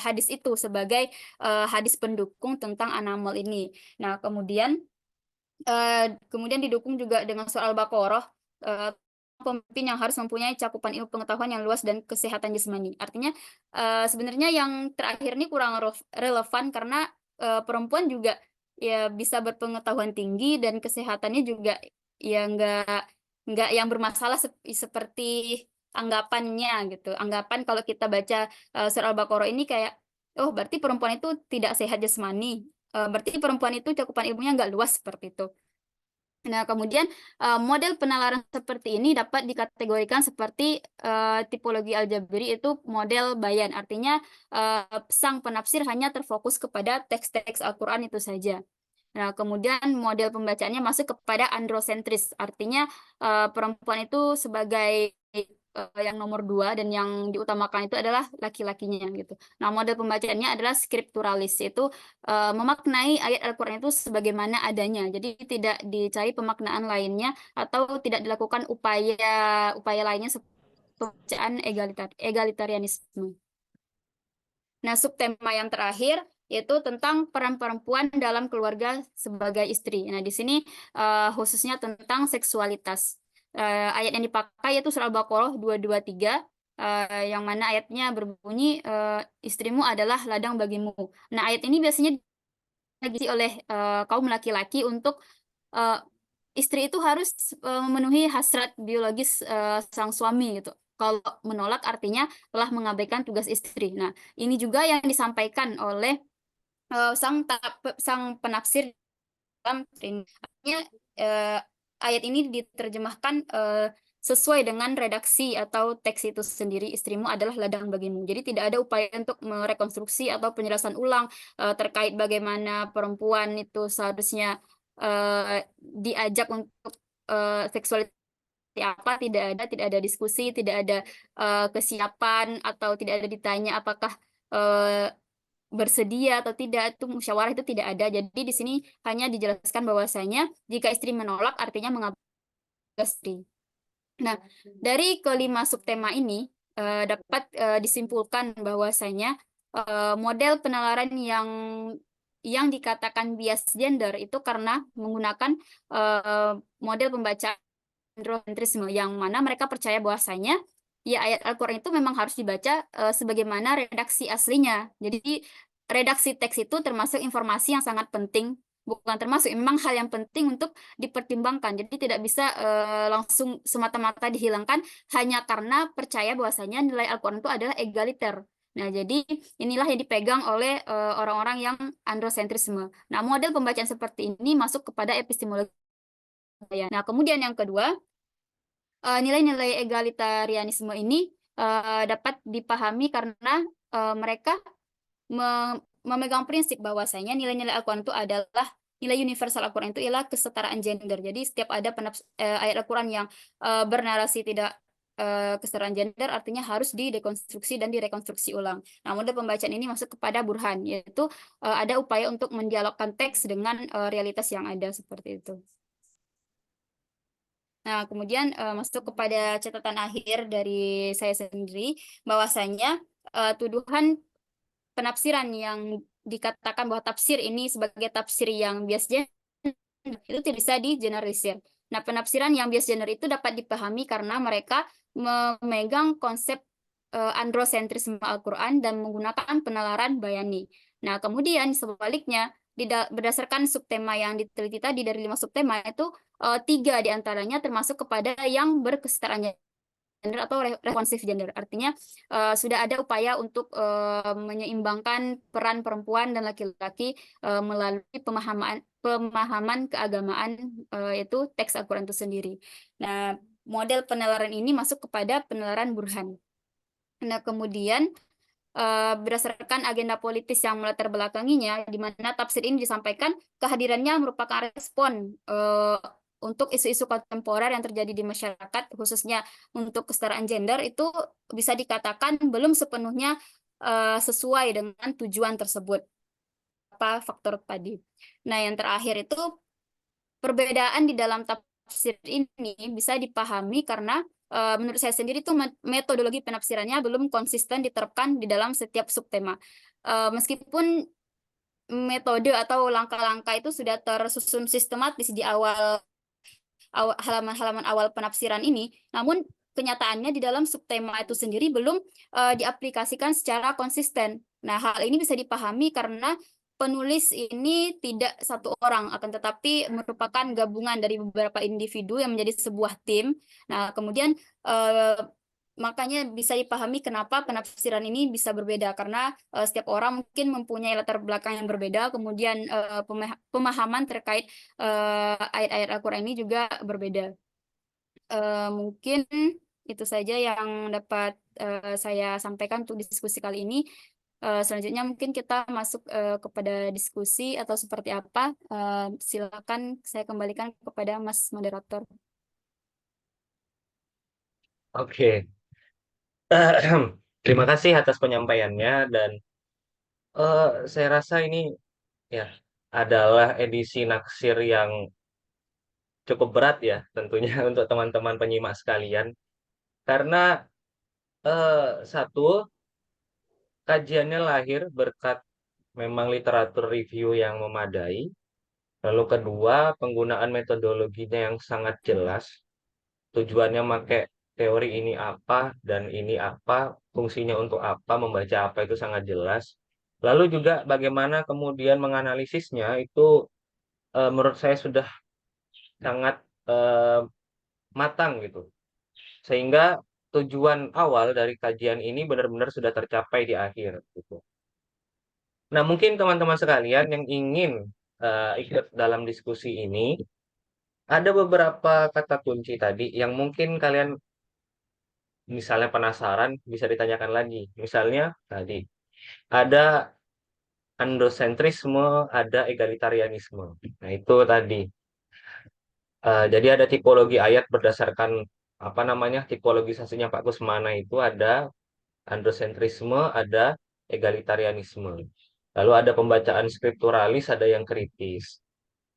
hadis itu sebagai hadis pendukung tentang An-Naml ini. Nah, kemudian didukung juga dengan surah Al-Baqarah, pemimpin yang harus mempunyai cakupan ilmu pengetahuan yang luas dan kesehatan jasmani. Artinya sebenarnya yang terakhir ini kurang relevan karena perempuan juga ya bisa berpengetahuan tinggi dan kesehatannya juga ya nggak yang bermasalah seperti anggapannya gitu. Anggapan kalau kita baca surah Al-Baqarah ini kayak, oh berarti perempuan itu tidak sehat jasmani. Berarti perempuan itu cakupan ilmunya nggak luas seperti itu. Nah, kemudian model penalaran seperti ini dapat dikategorikan seperti tipologi Al-Jabri itu model bayan. Artinya sang penafsir hanya terfokus kepada teks-teks Al-Quran itu saja. Nah, kemudian model pembacaannya masuk kepada androsentris. Artinya perempuan itu sebagai yang nomor 2 dan yang diutamakan itu adalah laki-lakinya gitu. Nah, model pembacaannya adalah skripturalis, yaitu memaknai ayat Al-Quran itu sebagaimana adanya. Jadi tidak dicari pemaknaan lainnya atau tidak dilakukan upaya lainnya seperti pembacaan egalitarianisme. Nah, subtema yang terakhir yaitu tentang peran perempuan dalam keluarga sebagai istri. Nah, di sini khususnya tentang seksualitas. Ayat yang dipakai yaitu surah Al-Baqarah 223, yang mana ayatnya berbunyi, istrimu adalah ladang bagimu. Nah, ayat ini biasanya diisi oleh kaum laki-laki untuk istri itu harus memenuhi hasrat biologis sang suami gitu. Kalau menolak artinya telah mengabaikan tugas istri. Nah, ini juga yang disampaikan oleh sang penafsir dalam artinya ayat ini diterjemahkan sesuai dengan redaksi atau teks itu sendiri, istrimu adalah ladang bagimu. Jadi tidak ada upaya untuk merekonstruksi atau penjelasan ulang terkait bagaimana perempuan itu seharusnya diajak untuk seksualitas apa, tidak ada diskusi, tidak ada kesiapan atau tidak ada ditanya apakah bersedia atau tidak, itu musyawarah itu tidak ada. Jadi di sini hanya dijelaskan bahwasanya jika istri menolak artinya mengabaikan istri. Nah, dari kelima subtema ini dapat disimpulkan bahwasanya model penalaran yang dikatakan bias gender itu karena menggunakan model pembacaan androcentrisme, yang mana mereka percaya bahwasanya ya ayat Al-Quran itu memang harus dibaca sebagaimana redaksi aslinya. Jadi redaksi teks itu termasuk informasi yang sangat penting bukan termasuk, memang hal yang penting untuk dipertimbangkan. Jadi tidak bisa langsung semata-mata dihilangkan hanya karena percaya bahwasanya nilai Al-Quran itu adalah egaliter. Nah, jadi inilah yang dipegang oleh orang-orang yang androsentrisme. Nah, model pembacaan seperti ini masuk kepada epistemologi. Nah, kemudian yang kedua, nilai-nilai egalitarianisme ini dapat dipahami karena mereka memegang prinsip bahwasanya nilai-nilai Al-Quran itu adalah nilai universal Al-Quran itu ialah kesetaraan gender. Jadi setiap ada ayat Al-Quran yang bernarasi tidak kesetaraan gender artinya harus didekonstruksi dan direkonstruksi ulang. Nah, model pembacaan ini masuk kepada burhan, yaitu ada upaya untuk mendialogkan teks dengan realitas yang ada seperti itu. Nah, kemudian masuk kepada catatan akhir dari saya sendiri, bahwasanya tuduhan penafsiran yang dikatakan bahwa tafsir ini sebagai tafsir yang bias gender itu tidak bisa digeneralisir. Nah, penafsiran yang bias gender itu dapat dipahami karena mereka memegang konsep androsentrisme Al-Quran dan menggunakan penalaran bayani. Nah, kemudian sebaliknya, berdasarkan subtema yang diteliti tadi dari 5 subtema itu, 3 diantaranya termasuk kepada yang berkesetaraan gender atau responsif gender. Artinya sudah ada upaya untuk menyeimbangkan peran perempuan dan laki-laki melalui pemahaman keagamaan yaitu teks Al-Quran itu sendiri. Nah, model penalaran ini masuk kepada penalaran burhan. Nah, kemudian berdasarkan agenda politis yang melatar belakanginya, di mana tafsir ini disampaikan, kehadirannya merupakan respon untuk isu-isu kontemporer yang terjadi di masyarakat, khususnya untuk kesetaraan gender, itu bisa dikatakan belum sepenuhnya sesuai dengan tujuan tersebut. Apa faktor tadi? Nah, yang terakhir itu perbedaan di dalam tafsir ini bisa dipahami karena menurut saya sendiri itu metodologi penafsirannya belum konsisten diterapkan di dalam setiap subtema. Meskipun metode atau langkah-langkah itu sudah tersusun sistematis di halaman-halaman awal penafsiran ini, namun kenyataannya di dalam subtema itu sendiri belum diaplikasikan secara konsisten. Nah, hal ini bisa dipahami karena penulis ini tidak satu orang, akan tetapi merupakan gabungan dari beberapa individu yang menjadi sebuah tim. Nah, kemudian makanya bisa dipahami kenapa penafsiran ini bisa berbeda, karena setiap orang mungkin mempunyai latar belakang yang berbeda, kemudian pemahaman terkait ayat-ayat Al-Quran ini juga berbeda. Mungkin itu saja yang dapat saya sampaikan untuk diskusi kali ini. Selanjutnya mungkin kita masuk kepada diskusi atau seperti apa. Silakan saya kembalikan kepada Mas Moderator. Oke. Terima kasih atas penyampaiannya dan saya rasa ini ya adalah edisi naksir yang cukup berat ya tentunya untuk teman-teman penyimak sekalian karena satu kajiannya lahir berkat memang literatur review yang memadai. Lalu kedua, penggunaan metodologinya yang sangat jelas. Tujuannya pakai teori ini apa dan ini apa, fungsinya untuk apa, membaca apa itu sangat jelas. Lalu juga bagaimana kemudian menganalisisnya itu menurut saya sudah sangat eh, matang gitu. Sehingga tujuan awal dari kajian ini benar-benar sudah tercapai di akhir gitu. Nah, mungkin teman-teman sekalian yang ingin ikut dalam diskusi ini, ada beberapa kata kunci tadi yang mungkin kalian misalnya penasaran bisa ditanyakan lagi. Misalnya tadi ada androsentrisme, ada egalitarianisme. Nah, itu tadi. Jadi ada tipologi ayat berdasarkan apa namanya tipologisasinya Pak Kusmana itu ada androsentrisme, ada egalitarianisme. Lalu ada pembacaan skripturalis, ada yang kritis.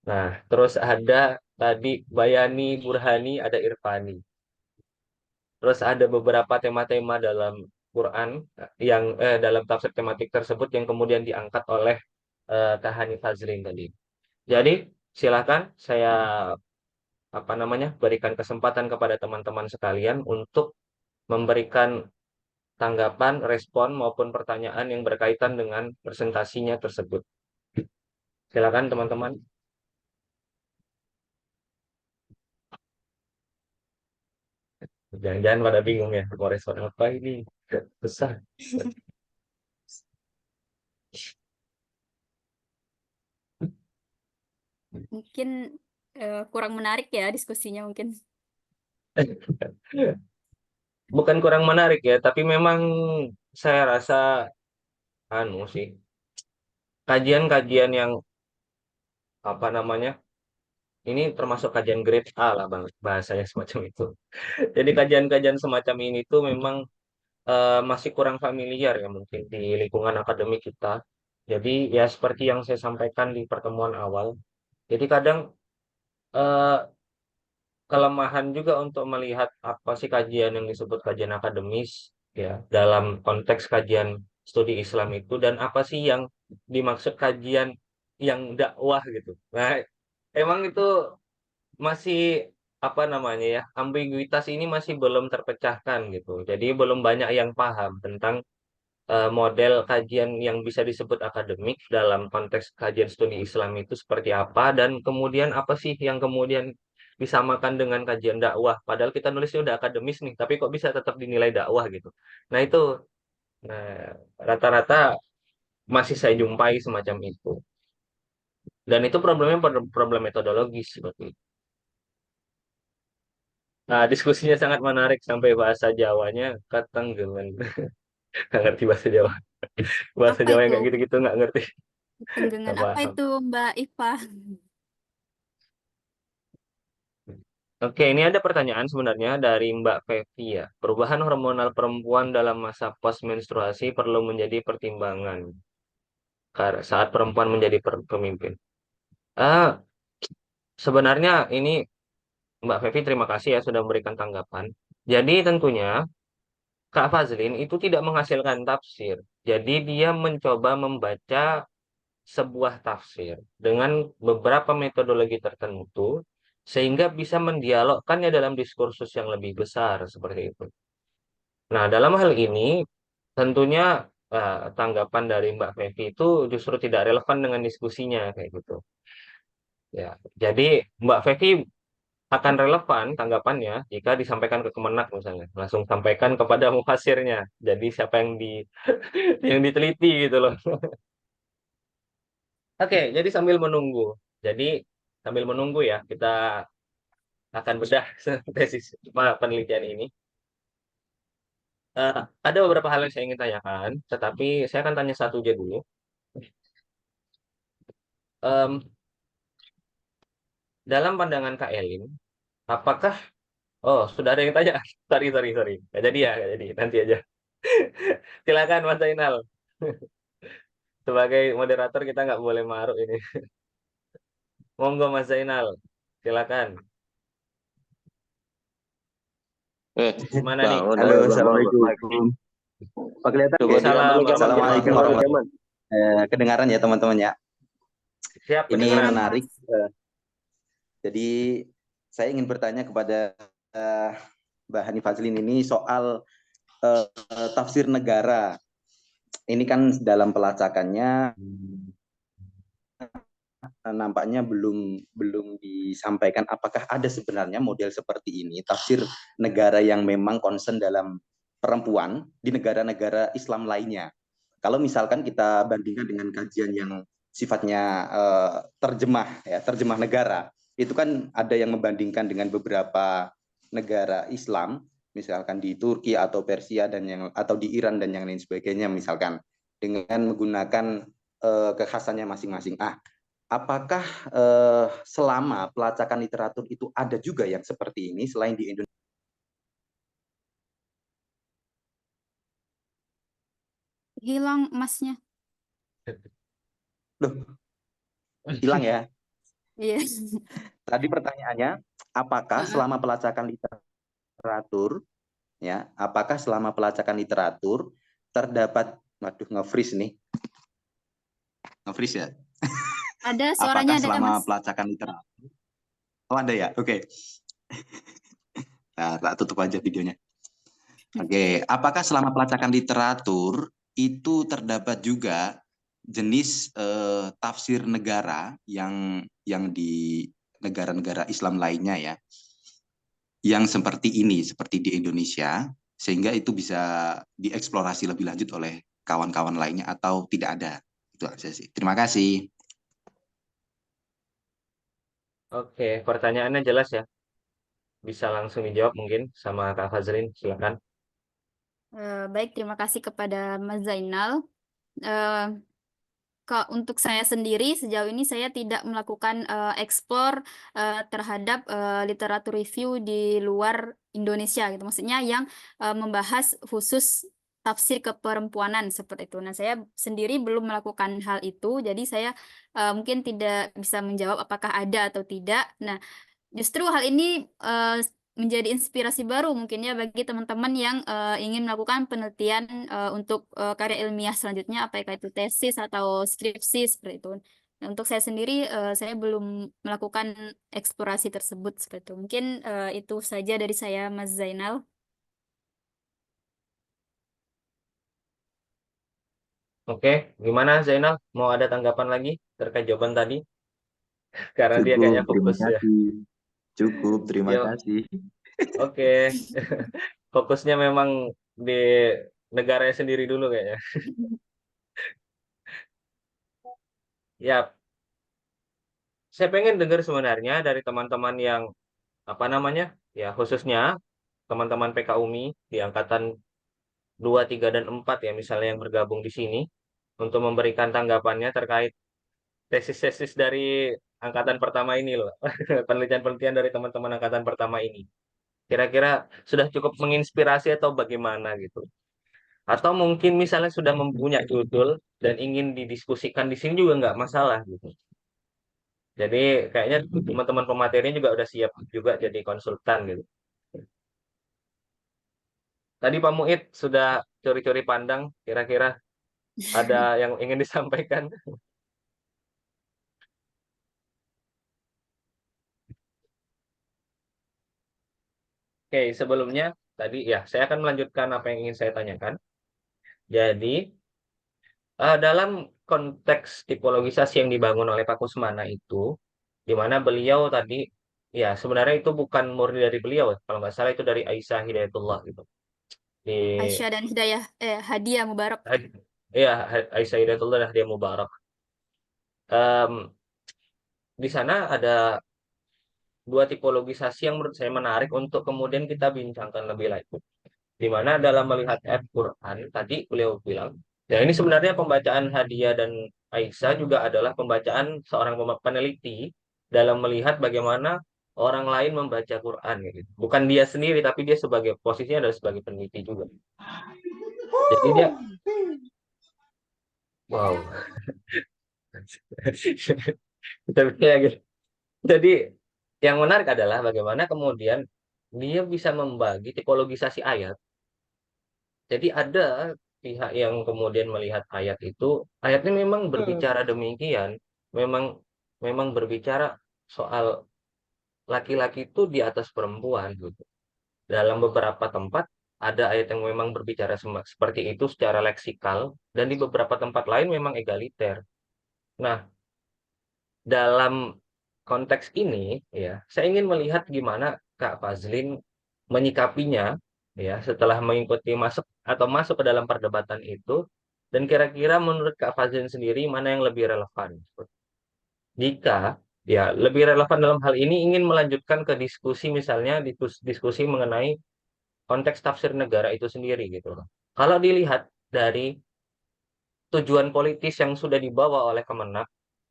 Nah, terus ada tadi Bayani, Burhani, ada Irfani. Terus ada beberapa tema-tema dalam Quran yang dalam tafsir tematik tersebut yang kemudian diangkat oleh Kak Hanif Fazlin tadi. Jadi silakan saya apa namanya berikan kesempatan kepada teman-teman sekalian untuk memberikan tanggapan, respon maupun pertanyaan yang berkaitan dengan presentasinya tersebut. Silakan teman-teman. Jangan-jangan pada bingung ya, mau respon apa ini? Besar. Mungkin kurang menarik ya diskusinya mungkin. Bukan kurang menarik ya, tapi memang saya rasa anu sih, kajian-kajian yang apa namanya, ini termasuk kajian grade A lah bang, bahasanya semacam itu. Jadi kajian-kajian semacam ini tuh memang masih kurang familiar ya mungkin di lingkungan akademik kita. Jadi ya seperti yang saya sampaikan di pertemuan awal. Jadi kadang eh, kelemahan juga untuk melihat apa sih kajian yang disebut kajian akademis ya dalam konteks kajian studi Islam itu dan apa sih yang dimaksud kajian yang dakwah gitu. Nah, emang itu masih apa namanya ya, ambiguitas ini masih belum terpecahkan gitu. Jadi belum banyak yang paham tentang model kajian yang bisa disebut akademik dalam konteks kajian studi Islam itu seperti apa dan kemudian apa sih yang kemudian disamakan dengan kajian dakwah. Padahal kita nulisnya udah akademis nih, tapi kok bisa tetap dinilai dakwah gitu. Nah itu, nah rata-rata masih saya jumpai semacam itu. Dan itu problemnya problem metodologis seperti itu. Nah, diskusinya sangat menarik sampai bahasa Jawanya katenggelan. Nggak ngerti bahasa Jawa. Bahasa Apa Jawa yang itu? kayak gitu-gitu nggak ngerti. Tenggengan Nggak apa paham. itu Mbak Iva? Oke, ini ada pertanyaan sebenarnya dari Mbak Fevi ya. Perubahan hormonal perempuan dalam masa postmenstruasi perlu menjadi pertimbangan saat perempuan menjadi pemimpin. Ah, sebenarnya ini Mbak Fevi terima kasih ya sudah memberikan tanggapan. Jadi tentunya Kak Fazlin itu tidak menghasilkan tafsir. Jadi dia mencoba membaca sebuah tafsir dengan beberapa metodologi tertentu sehingga bisa mendialogkannya dalam diskursus yang lebih besar seperti itu. Nah, dalam hal ini tentunya tanggapan dari Mbak Fevi itu justru tidak relevan dengan diskusinya kayak gitu. Ya, jadi Mbak Fevi akan relevan tanggapannya jika disampaikan ke Kemenak misalnya, langsung sampaikan kepada mufasirnya. Jadi siapa yang yang diteliti gitu loh. Oke, jadi sambil menunggu. Jadi sambil menunggu ya, kita akan bedah tesis penelitian ini. Eh, ada beberapa hal yang saya ingin tanyakan, tetapi saya akan tanya satu aja dulu. Em, dalam pandangan Kak Elin, apakah... Oh, sudah ada yang tanya. Sorry, sorry, sorry. Nggak jadi ya, nggak jadi. Nanti aja. Silakan, Mas Zainal. Sebagai moderator, kita nggak boleh maruk ini. Monggo, Mas Zainal. Silakan. Gimana nih? Bangun, Halo, bangun. Assalamualaikum. Pak kelihatan Coba ya? Salam Assalamualaikum warahmatullahi wabarakatuh. warahmatullahi wabarakatuh. Kedengaran ya teman-teman ya? Siap, Ini kedengeran. Kedengaran, menarik. Mas. Jadi saya ingin bertanya kepada eh, Mbak Hani Fazlin ini soal tafsir negara. Ini kan dalam pelacakannya nampaknya belum disampaikan apakah ada sebenarnya model seperti ini, tafsir negara yang memang concern dalam perempuan di negara-negara Islam lainnya. Kalau misalkan kita bandingkan dengan kajian yang sifatnya terjemah negara, itu kan ada yang membandingkan dengan beberapa negara Islam, misalkan di Turki atau Persia atau di Iran dan yang lain sebagainya, misalkan dengan menggunakan kekhasannya masing-masing. Apakah selama pelacakan literatur itu ada juga yang seperti ini selain di Indonesia? Hilang Masnya. Loh, hilang ya. Iya. Tadi pertanyaannya, apakah selama pelacakan literatur, apakah selama pelacakan literatur terdapat, waduh nge-freeze nih, nge-freeze ya? Ada Apakah suaranya ada, selama Mas. pelacakan literatur? Oh ada ya, oke. Nah, tak tutup aja videonya. Oke, apakah selama pelacakan literatur itu terdapat juga jenis tafsir negara yang di negara-negara Islam lainnya ya, yang seperti ini, seperti di Indonesia, sehingga itu bisa dieksplorasi lebih lanjut oleh kawan-kawan lainnya atau tidak ada. Itu aja sih. Terima kasih. Oke, pertanyaannya jelas ya. Bisa langsung dijawab mungkin sama Kak Fazlin, silakan. Baik, terima kasih kepada Mas Zainal. Eh, untuk saya sendiri, sejauh ini saya tidak melakukan explore terhadap literatur review di luar Indonesia, gitu. Maksudnya yang membahas khusus tafsir keperempuanan seperti itu. Nah, saya sendiri belum melakukan hal itu, jadi saya mungkin tidak bisa menjawab apakah ada atau tidak. Nah, justru hal ini menjadi inspirasi baru mungkin ya bagi teman-teman yang ingin melakukan penelitian untuk karya ilmiah selanjutnya, apakah itu tesis atau skripsi seperti itu. Nah, untuk saya sendiri, saya belum melakukan eksplorasi tersebut seperti itu. Mungkin itu saja dari saya, Mas Zainal. Oke, gimana Zainal? Mau ada tanggapan lagi terkait jawaban tadi? Karena dia Cukup, kayaknya terima fokus ya. kasih. Cukup, terima Dia kasih. oke. Fokusnya memang di negaranya sendiri dulu kayaknya. Ya, saya pengen dengar sebenarnya dari teman-teman yang apa namanya? Ya, khususnya teman-teman PKUMI di angkatan 2, 3 dan 4 ya misalnya yang bergabung di sini untuk memberikan tanggapannya terkait tesis-tesis dari angkatan pertama ini loh. Penelitian-penelitian dari teman-teman angkatan pertama ini. Kira-kira sudah cukup menginspirasi atau bagaimana gitu. Atau mungkin misalnya sudah mempunyai judul dan ingin didiskusikan di sini juga nggak masalah gitu. Jadi kayaknya teman-teman pematerinya juga udah siap juga jadi konsultan gitu. Tadi Pak Muid sudah curi-curi pandang, kira-kira ada yang ingin disampaikan. Oke, sebelumnya tadi ya saya akan melanjutkan apa yang ingin saya tanyakan. Jadi dalam konteks tipologisasi yang dibangun oleh Pak Kusmana itu, di mana beliau tadi, ya sebenarnya itu bukan murni dari beliau, kalau nggak salah itu dari Aisyah Hidayatullah gitu. Di, Aisyah dan Hidayah, Hadiah Mubarak. ya Aisyah Hidayatullah dan dia Mubarak. Em, di sana ada dua tipologisasi yang menurut saya menarik untuk kemudian kita bincangkan lebih lanjut. Di mana dalam melihat ayat Quran, tadi beliau bilang, ya ini sebenarnya pembacaan Hadiah dan Aisyah juga adalah pembacaan seorang peneliti dalam melihat bagaimana orang lain membaca Quran gitu. Bukan dia sendiri, tapi dia sebagai posisinya adalah sebagai peneliti juga. Jadi dia, wow. Tapi ya gitu. Jadi yang menarik adalah bagaimana kemudian dia bisa membagi tipologisasi ayat. Jadi ada pihak yang kemudian melihat ayat itu, ayatnya memang berbicara demikian, memang memang berbicara soal laki-laki itu di atas perempuan gitu. Dalam beberapa tempat ada ayat yang memang berbicara seperti itu secara leksikal, dan di beberapa tempat lain memang egaliter. Nah, dalam konteks ini ya, saya ingin melihat gimana Kak Fazlin menyikapinya ya setelah mengikuti masuk ke dalam perdebatan itu, dan kira-kira menurut Kak Fazlin sendiri mana yang lebih relevan. Jika ya lebih relevan dalam hal ini ingin melanjutkan ke diskusi misalnya diskusi mengenai konteks tafsir negara itu sendiri gitu loh. Kalau dilihat dari tujuan politis yang sudah dibawa oleh Kemenak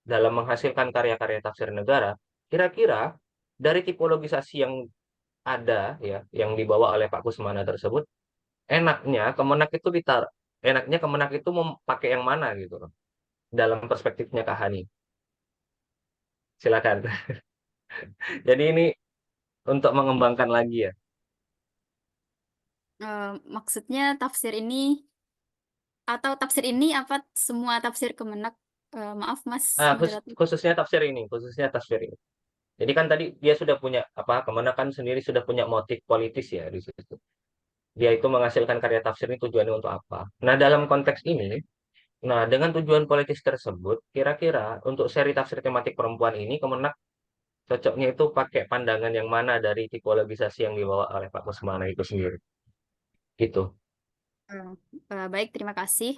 dalam menghasilkan karya-karya tafsir negara, kira-kira dari tipologisasi yang ada ya yang dibawa oleh Pak Kusmana tersebut, enaknya Kemenak itu enaknya Kemenak itu memakai yang mana gitu loh dalam perspektifnya Kak Hani. Silakan. Jadi ini untuk mengembangkan lagi ya. Maksudnya tafsir ini atau tafsir ini apa semua tafsir Kemenak? Maaf, Mas Nah, moderator. khususnya tafsir ini. Jadi kan tadi dia sudah punya apa Kemenak kan sendiri sudah punya motif politis ya di situ. Dia itu menghasilkan karya tafsir ini tujuannya untuk apa? Nah, dalam konteks ini, nah dengan tujuan politis tersebut, kira-kira untuk seri tafsir tematik perempuan ini Kemenak cocoknya itu pakai pandangan yang mana dari tipologisasi yang dibawa oleh Pak Kusmana itu sendiri. Gitu. Baik, terima kasih.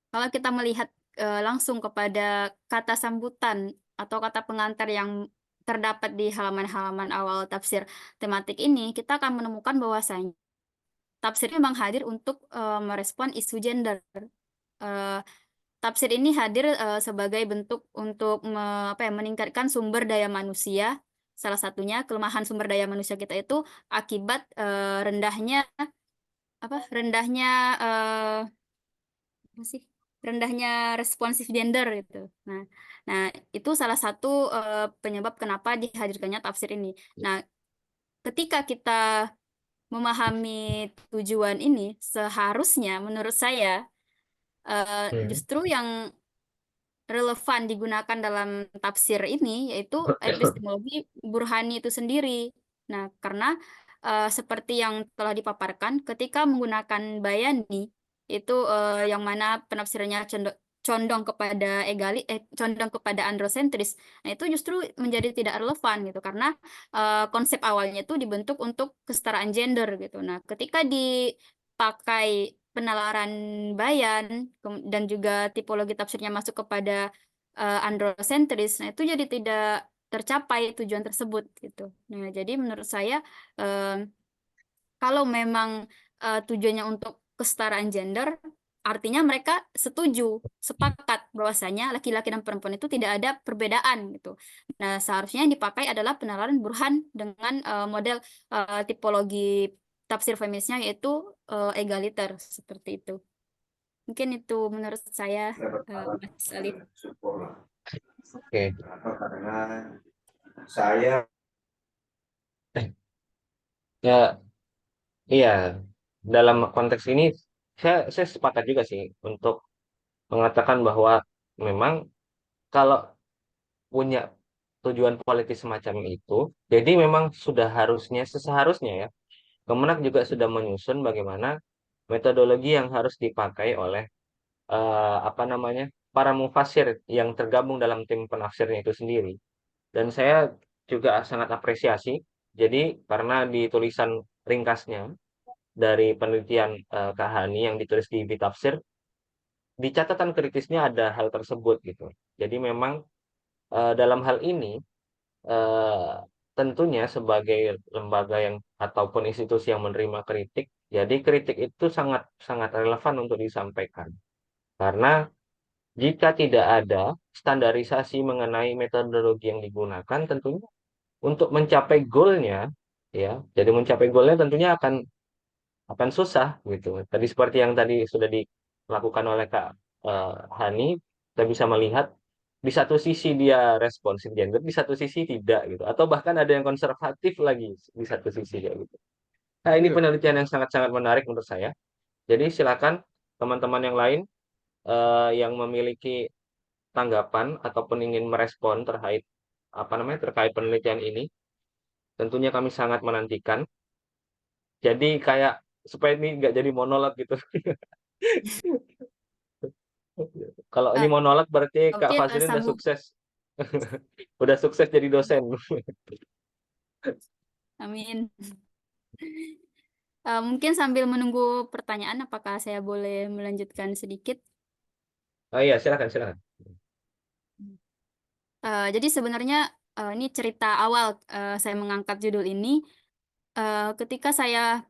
Kalau kita melihat langsung kepada kata sambutan atau kata pengantar yang terdapat di halaman-halaman awal tafsir tematik ini, kita akan menemukan bahwasanya tafsir memang hadir untuk merespon isu gender. Eh, Tafsir ini hadir sebagai bentuk untuk meningkatkan sumber daya manusia. Salah satunya kelemahan sumber daya manusia kita itu akibat rendahnya eh, apa sih? Rendahnya responsif gender gitu. Nah, itu salah satu penyebab kenapa dihadirkannya tafsir ini. Nah, ketika kita memahami tujuan ini, seharusnya menurut saya justru yang relevan digunakan dalam tafsir ini yaitu epistemologi Burhani itu sendiri. Nah, karena seperti yang telah dipaparkan, ketika menggunakan bayani itu yang mana penafsirannya condong kepada condong kepada androsentris. Nah, itu justru menjadi tidak relevan gitu karena konsep awalnya itu dibentuk untuk kesetaraan gender gitu. Nah, ketika dipakai penalaran bayan dan juga tipologi tafsirnya masuk kepada androsentris, nah itu jadi tidak tercapai tujuan tersebut gitu. Nah, jadi menurut saya kalau memang tujuannya untuk kesetaraan gender, artinya mereka sepakat bahwasanya laki-laki dan perempuan itu tidak ada perbedaan gitu. Nah, seharusnya yang dipakai adalah penalaran burhan dengan model tipologi tafsir feminisnya yaitu egaliter seperti itu. Mungkin itu menurut saya, Mas Alif. Oke. Karena saya Ya, iya. Dalam konteks ini saya sepakat juga sih untuk mengatakan bahwa memang kalau punya tujuan politis semacam itu, jadi memang seharusnya ya, Kemenak juga sudah menyusun bagaimana metodologi yang harus dipakai oleh apa namanya para mufasir yang tergabung dalam tim penafsirnya itu sendiri. Dan saya juga sangat apresiasi. Jadi karena di tulisan ringkasnya dari penelitian Kak Hani yang ditulis di Bitafsir, di catatan kritisnya ada hal tersebut gitu. Jadi memang dalam hal ini eh, tentunya sebagai lembaga yang ataupun institusi yang menerima kritik, jadi kritik itu sangat sangat relevan untuk disampaikan. Karena jika tidak ada standarisasi mengenai metodologi yang digunakan, tentunya untuk mencapai goalnya, ya, jadi mencapai goalnya tentunya akan susah gitu. Tadi seperti yang tadi sudah dilakukan oleh Kak Hani, kita bisa melihat di satu sisi dia responsif gender, di satu sisi tidak gitu. Atau bahkan ada yang konservatif lagi di satu sisi kayak gitu. Nah, ini Iya. penelitian yang sangat-sangat menarik menurut saya. Jadi silakan teman-teman yang lain yang memiliki tanggapan ataupun ingin merespon terkait penelitian ini, tentunya kami sangat menantikan. Jadi kayak supaya ini nggak jadi monolog gitu. Kalau ini Eh, monolog berarti Kak Mungkin Fazlin udah sambung, sukses. Udah sukses jadi dosen. amin. Mungkin sambil menunggu pertanyaan, apakah saya boleh melanjutkan sedikit? Oh iya, silakan, silakan. Jadi sebenarnya ini cerita awal saya mengangkat judul ini. Ketika saya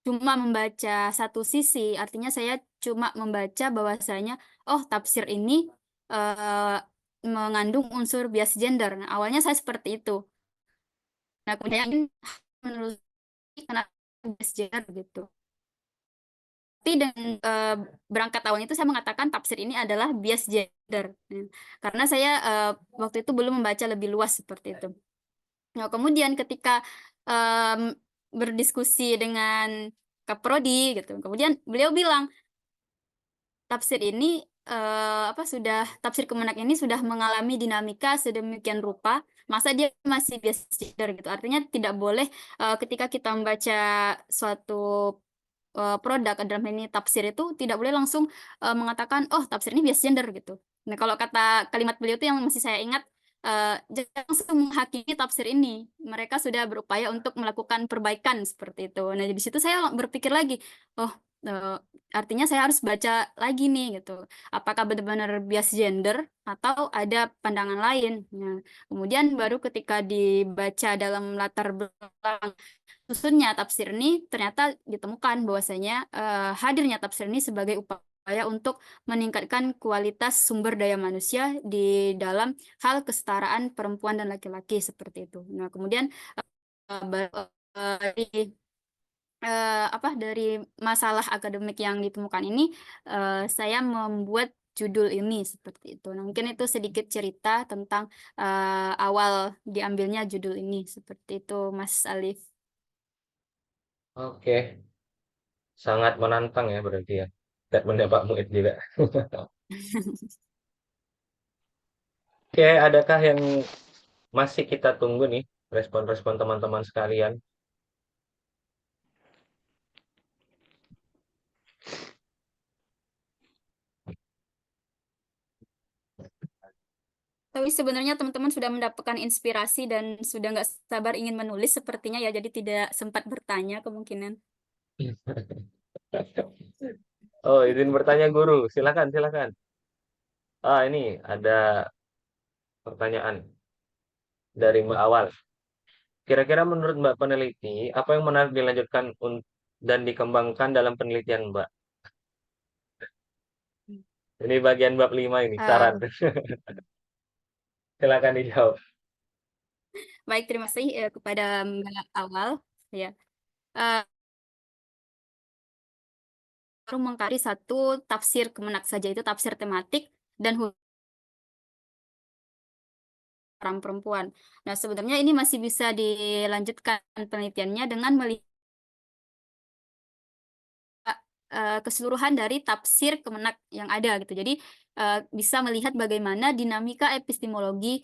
cuma membaca satu sisi, artinya saya cuma membaca bahwasanya, oh tafsir ini eh, mengandung unsur bias gender. Nah, awalnya saya seperti itu. Nah, kemudian menurut saya, kenapa bias gender gitu. Tapi dengan berangkat awalnya itu saya mengatakan tafsir ini adalah bias gender. Karena saya waktu itu belum membaca lebih luas seperti itu. Nah, kemudian ketika em, berdiskusi dengan Kaprodi gitu, kemudian beliau bilang tafsir ini tafsir Kemenak ini sudah mengalami dinamika sedemikian rupa, masa dia masih bias gender gitu. Artinya tidak boleh ketika kita membaca suatu produk dalam ini tafsir itu tidak boleh langsung mengatakan oh tafsir ini bias gender gitu. Nah, kalau kata kalimat beliau itu yang masih saya ingat jangan langsung menghakimi tafsir ini. Mereka sudah berupaya untuk melakukan perbaikan seperti itu. Nah, di situ saya berpikir lagi, oh, eh, artinya saya harus baca lagi nih gitu. Apakah benar-benar bias gender atau ada pandangan lain? Nah, kemudian baru ketika dibaca dalam latar belakang susunnya tafsir ini ternyata ditemukan bahwasanya hadirnya tafsir ini sebagai upaya untuk meningkatkan kualitas sumber daya manusia di dalam hal kesetaraan perempuan dan laki-laki seperti itu. Nah, kemudian dari dari masalah akademik yang ditemukan ini saya membuat judul ini seperti itu. Nah, mungkin itu sedikit cerita tentang awal diambilnya judul ini seperti itu, Mas Alif. Oke, sangat menantang ya berarti ya. Statementnya Pak Muid juga. Oke, adakah yang masih kita tunggu nih respon-respon teman-teman sekalian? Tapi sebenarnya teman-teman sudah mendapatkan inspirasi dan sudah nggak sabar ingin menulis sepertinya ya, jadi tidak sempat bertanya kemungkinan. Oh, izin bertanya guru. Silakan, silakan. Ah, ini ada pertanyaan dari Mbak Awal. Kira-kira menurut Mbak peneliti, apa yang menarik dilanjutkan dan dikembangkan dalam penelitian Mbak? Ini bagian bab 5 ini, saran. Eh, Silakan dijawab. Baik, terima kasih kepada Mbak Awal. Ya, Eh, baru mengkaji satu tafsir kemenak saja, itu tafsir tematik dan orang perempuan. Nah, sebenarnya ini masih bisa dilanjutkan penelitiannya dengan melihat keseluruhan dari tafsir kemenak yang ada gitu. Jadi bisa melihat bagaimana dinamika epistemologi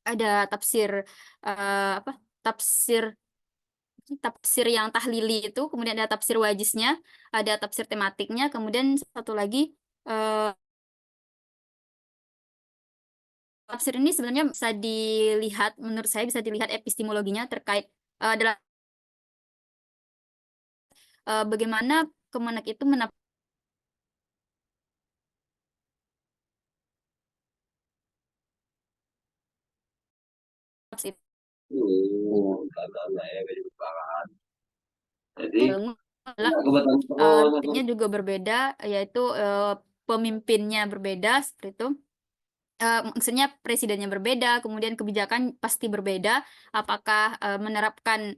ada tafsir apa? Tafsir tafsir yang tahlili itu, kemudian ada tafsir wajiznya, ada tafsir tematiknya, kemudian satu lagi tafsir ini sebenarnya bisa dilihat, menurut saya bisa dilihat epistemologinya terkait dalam bagaimana Kemenak itu menafsir ilmu adalah rakyatnya juga berbeda, yaitu pemimpinnya berbeda seperti itu. Maksudnya presidennya berbeda, kemudian kebijakan pasti berbeda. Apakah menerapkan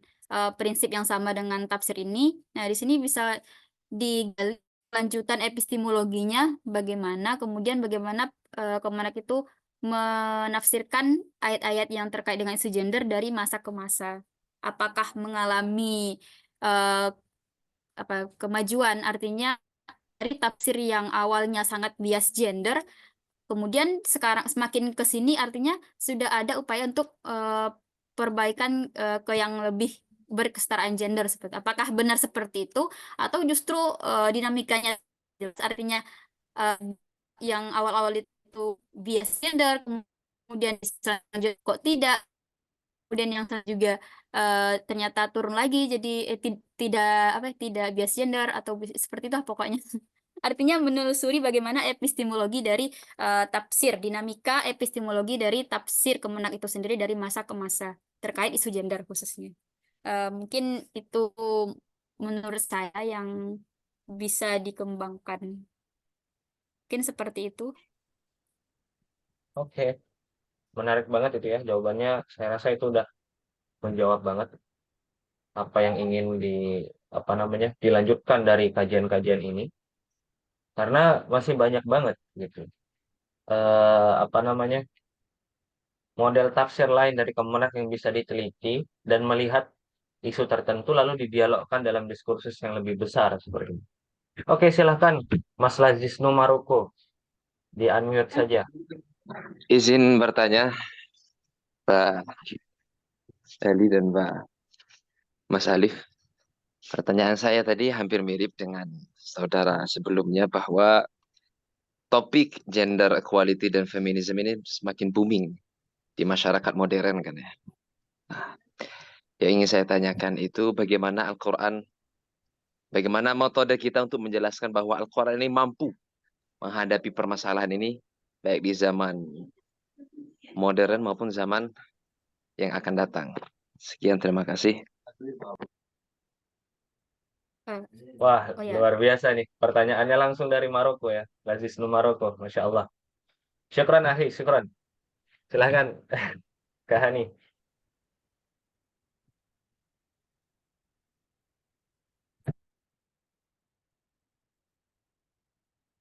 prinsip yang sama dengan tafsir ini? Nah, di sini bisa digali lanjutan epistemologinya, bagaimana, kemudian bagaimana Kemenak itu menafsirkan ayat-ayat yang terkait dengan isu gender dari masa ke masa. Apakah mengalami eh, kemajuan, artinya dari tafsir yang awalnya sangat bias gender, kemudian sekarang semakin ke sini artinya sudah ada upaya untuk perbaikan ke yang lebih berkesetaraan gender seperti apakah benar seperti itu atau justru dinamikanya jelas. Artinya eh, yang awal-awal itu bias gender kemudian selanjutnya kok tidak, kemudian yang selanjutnya juga ternyata turun lagi jadi tidak tidak bias gender atau seperti itu pokoknya. Artinya menelusuri bagaimana epistemologi dari tafsir, dinamika epistemologi dari tafsir Kemenak itu sendiri dari masa ke masa terkait isu gender khususnya. Mungkin itu menurut saya yang bisa dikembangkan. Mungkin seperti itu. Oke, menarik banget itu ya jawabannya. Saya rasa itu udah menjawab banget apa yang ingin apa namanya dilanjutkan dari kajian-kajian ini. Karena masih banyak banget gitu. Apa namanya model tafsir lain dari Kemenak yang bisa diteliti dan melihat isu tertentu lalu didialogkan dalam diskursus yang lebih besar seperti ini. Oke, silahkan Mas Lazisnu Maroko, di unmute saja. Izin bertanya, Pak Eli dan Pak Mas Alif. Pertanyaan saya tadi hampir mirip dengan saudara sebelumnya bahwa topik gender equality dan feminisme ini semakin booming di masyarakat modern kan ya. Nah, yang ingin saya tanyakan itu bagaimana metode kita untuk menjelaskan bahwa Al-Quran ini mampu menghadapi permasalahan ini baik di zaman modern maupun zaman yang akan datang. Sekian, terima kasih. Wah, Oh ya, luar biasa nih. Pertanyaannya langsung dari Maroko ya. Lazis Nu Maroko, Masya Allah. Syukran, Ahi, syukran. Silahkan, Kak Hani.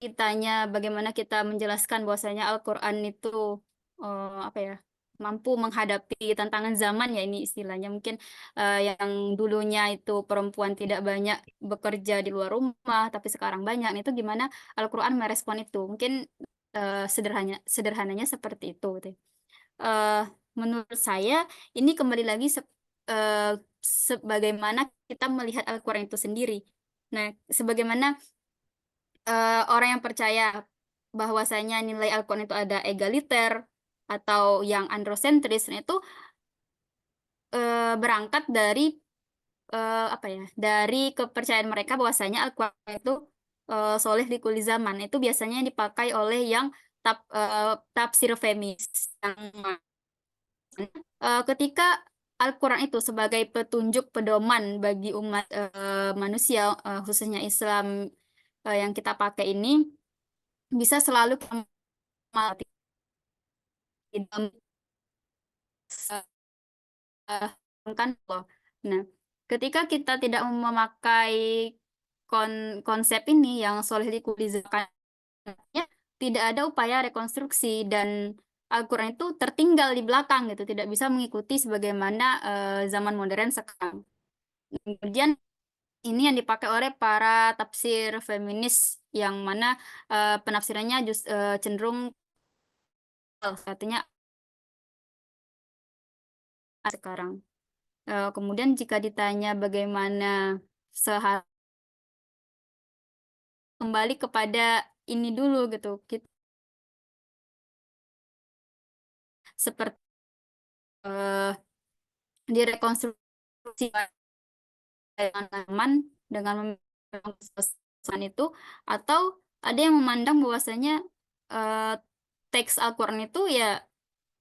ditanya bagaimana kita menjelaskan bahwasanya Al-Quran itu apa ya, mampu menghadapi tantangan zaman ya, ini istilahnya mungkin yang dulunya itu perempuan tidak banyak bekerja di luar rumah tapi sekarang banyak. Nah, itu gimana Al-Quran merespon itu? Mungkin sederhananya seperti itu gitu. Menurut saya ini kembali lagi sebagaimana kita melihat Al-Quran itu sendiri. Nah, sebagaimana orang yang percaya bahwasanya nilai Al-Quran itu ada egaliter atau yang androsentris, nah itu berangkat dari apa ya, dari kepercayaan mereka bahwasanya Al-Quran itu sholih di kulli zaman. Itu biasanya dipakai oleh yang tafsir femis, yang ketika Al-Quran itu sebagai petunjuk pedoman bagi umat manusia, khususnya Islam yang kita pakai ini, bisa selalu kembali dalam kan loh. Nah, ketika kita tidak memakai konsep ini yang soleh zakat, tidak ada upaya rekonstruksi dan Al-Quran itu tertinggal di belakang gitu, tidak bisa mengikuti sebagaimana zaman modern sekarang. Kemudian ini yang dipakai oleh para tafsir feminis yang mana penafsirannya cenderung artinya sekarang. Kemudian jika ditanya bagaimana kembali kepada ini dulu gitu, kita seperti direkonstruksi dengan aman dengan memang itu, atau ada yang memandang bahwasanya teks Al-Quran itu ya